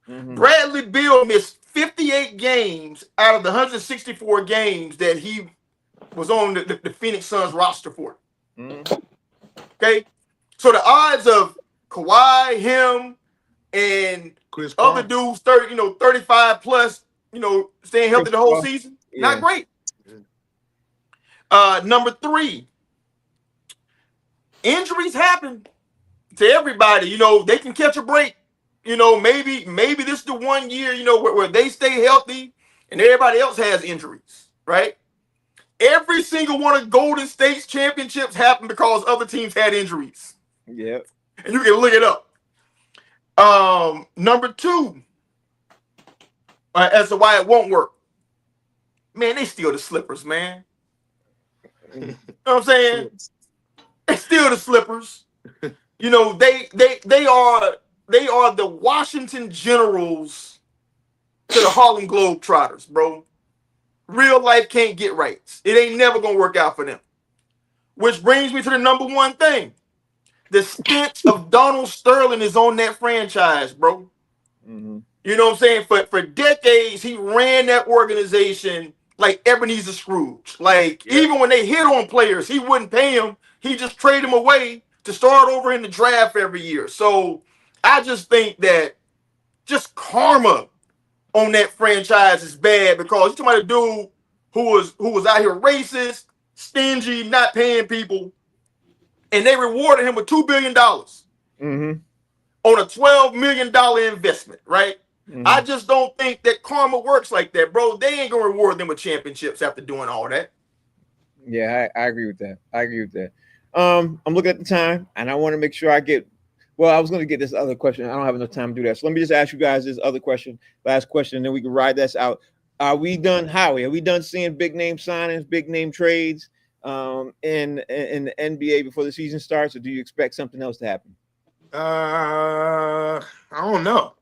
Mm-hmm. Bradley Beal missed 58 games out of the 164 games that he was on the Phoenix Suns roster for. Mm-hmm. Okay? So the odds of Kawhi, him, and Chris Paul. other dudes 35 plus, staying healthy the whole season, not great. Number 3, injuries happen to everybody. You know, they can catch a break. You know, maybe this is the one year, where they stay healthy and everybody else has injuries, right? Every single one of Golden State's championships happened because other teams had injuries. Yeah. And you can look it up. Number 2, as to why it won't work. Man, they steal the slippers, man. You know what I'm saying? They steal the slippers. You know, they are the Washington Generals to the Harlem Globetrotters, bro. Real life can't get rights. It ain't never gonna work out for them. Which brings me to the number 1 thing. The stench of Donald Sterling is on that franchise, bro. Mm-hmm. You know what I'm saying? For decades, he ran that organization like Ebenezer Scrooge. Like, even when they hit on players, he wouldn't pay them. He just trade them away to start over in the draft every year. So I just think that just karma on that franchise is bad, because you're talking about a dude who was out here racist, stingy, not paying people, and they rewarded him with $2 billion Mm-hmm. on a $12 million investment, right? Mm-hmm. I just don't think that karma works like that, bro. They ain't gonna reward them with championships after doing all that. Yeah, I agree with that. I'm looking at the time, and I want to make sure I get. Well, I was going to get this other question. I don't have enough time to do that. So let me just ask you guys this other question, last question, and then we can ride this out. Are we done, Howie? Are we done seeing big name signings, big name trades in the NBA before the season starts, or do you expect something else to happen? I don't know.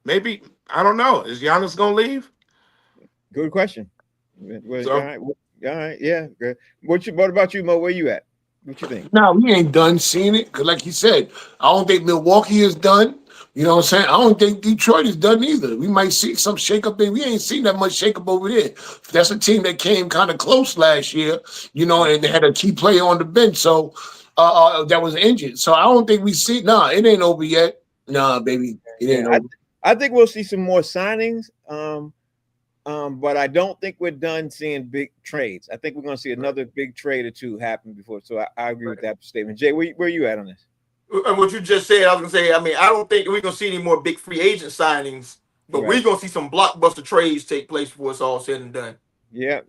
Maybe, I don't know. Is Giannis gonna leave? Good question. So- All right, yeah. Good. What about you, Mo? Where you at? What you think? No, we ain't done seeing it. Because like he said, I don't think Milwaukee is done. You know what I'm saying? I don't think Detroit is done either. We might see some shakeup there. We ain't seen that much shakeup over there. That's a team that came kind of close last year, you know, and they had a key player on the bench. So that was injured. So I don't think we see. Nah, it ain't over yet. Nah, baby, it ain't over. I think we'll see some more signings. But I don't think we're done seeing big trades. I think we're going to see another big trade or two happen before. So I agree with that statement. Jay, where you at on this? And what you just said, I was gonna say. I mean, I don't think we're gonna see any more big free agent signings, but we're gonna see some blockbuster trades take place before it's all said and done. Yeah.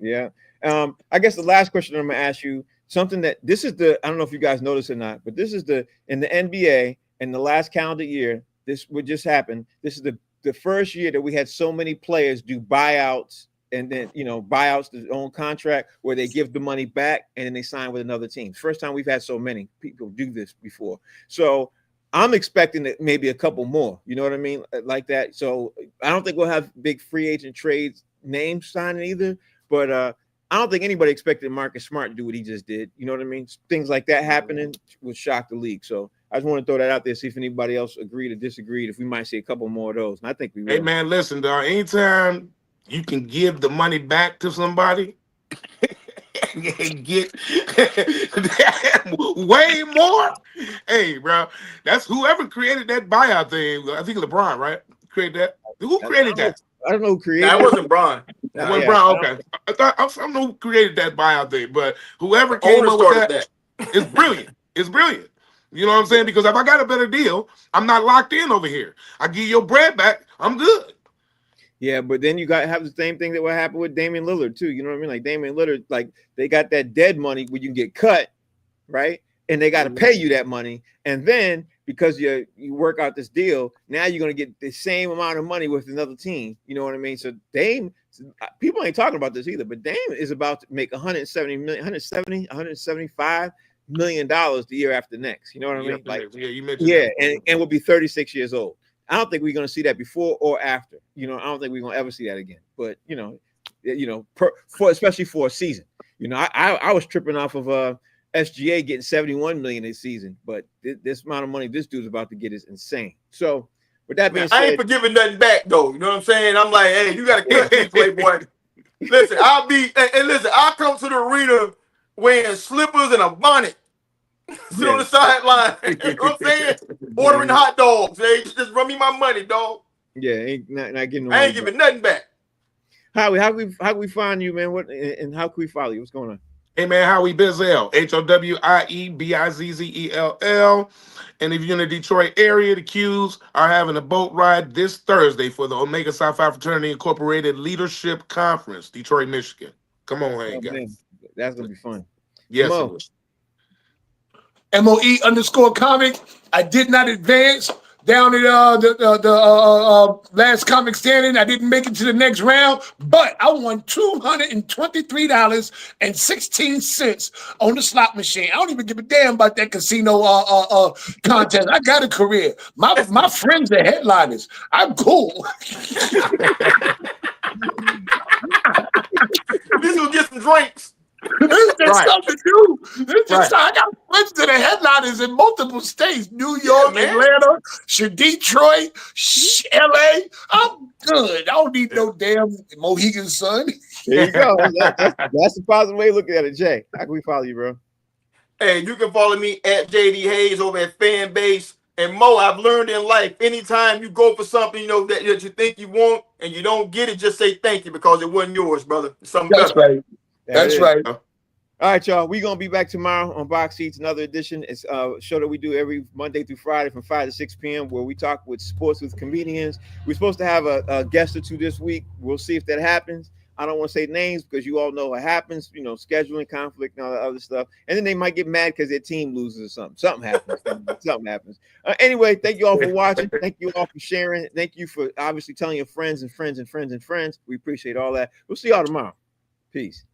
I guess the last question I'm gonna ask you, something that this is I don't know if you guys noticed or not, but this is in the NBA in the last calendar year. This would just happen. This is the first year that we had so many players do buyouts, and then buyouts their own contract where they give the money back and then they sign with another team. First time we've had so many people do this before. So I'm expecting that maybe a couple more, you know what I mean, like that. So I don't think we'll have big free agent trades names signing either, but I don't think anybody expected Marcus Smart to do what he just did. You know what I mean? Things like that happening would shock the league. So I just want to throw that out there, see if anybody else agreed or disagreed, if we might see a couple more of those. And I think we will. Hey, man, listen, dog. Anytime you can give the money back to somebody and get way more, hey, bro, that's whoever created that buyout thing. I think LeBron, right? Created that. Who created that? I don't know who created That wasn't Bron. That wasn't Bron. Okay. I don't know who created that buyout thing, but whoever came Owner up with started that is brilliant. It's brilliant. You know what I'm saying? Because if I got a better deal, I'm not locked in over here. I give your bread back, I'm good. Yeah, but then you got to have the same thing that would happen with Damian Lillard too. You know what I mean? Like Damian Lillard, like they got that dead money where you can get cut, right? And they got to pay you that money, and then because you work out this deal, now you're gonna get the same amount of money with another team. You know what I mean? So Dame, people ain't talking about this either, but Dame is about to make 175 million dollars the year after next. You know what I mean? Like, you mentioned that. and will be 36 years old. I don't think we're going to see that before or after. I don't think we're going to ever see that again. But especially for a season. I was tripping off of SGA getting 71 million this season, but this amount of money this dude's about to get is insane. So with that being said, I ain't forgiving nothing back though. You know what I'm saying? I'm like, hey, you got to cut me, Playboy. Listen, I'll come to the arena wearing slippers and a bonnet. Sit on the sideline. You know what I'm saying? Ordering hot dogs. Hey, just run me my money, dog. Yeah, ain't not getting. I ain't giving nothing back. Howie, how can we find you, man? What and how can we follow you? What's going on? Hey, man, Howie Bizzell, HOWIEBIZZELL. And if you're in the Detroit area, the Qs are having a boat ride this Thursday for the Omega Psi Phi Fraternity Incorporated Leadership Conference, Detroit, Michigan. Come on, hey, guys. That's gonna be fun. Yes, Mo. it was. MOE_comic. I did not advance down at the last comic standing. I didn't make it to the next round, but I won $223.16 on the slot machine. I don't even give a damn about that casino contest. I got a career. My friends are headliners. I'm cool. This will get some drinks. This is Right. something to do. This Right. is, I got friends that are headliners in multiple states: New York, man. Atlanta, Detroit, LA. I'm good. I don't need no damn Mohegan Sun. There you go. That's the positive way of looking at it, Jay. How can we follow you, bro? Hey, you can follow me at JD Hayes over at Fanbase. And Mo, I've learned in life, anytime you go for something, that you think you want and you don't get it, just say thank you because it wasn't yours, brother. It's something That's better. right. There That's it is. right. All right, y'all. We're gonna be back tomorrow on Box Seats, another edition. It's a show that we do every Monday through Friday from 5 to 6 p.m. where we talk with sports with comedians. We're supposed to have a guest or two this week. We'll see if that happens. I don't want to say names because you all know what happens, scheduling conflict and all that other stuff. And then they might get mad because their team loses or something. Something happens. Something happens. Anyway, thank you all for watching. Thank you all for sharing. Thank you for obviously telling your friends and friends and friends and friends. We appreciate all that. We'll see y'all tomorrow. Peace.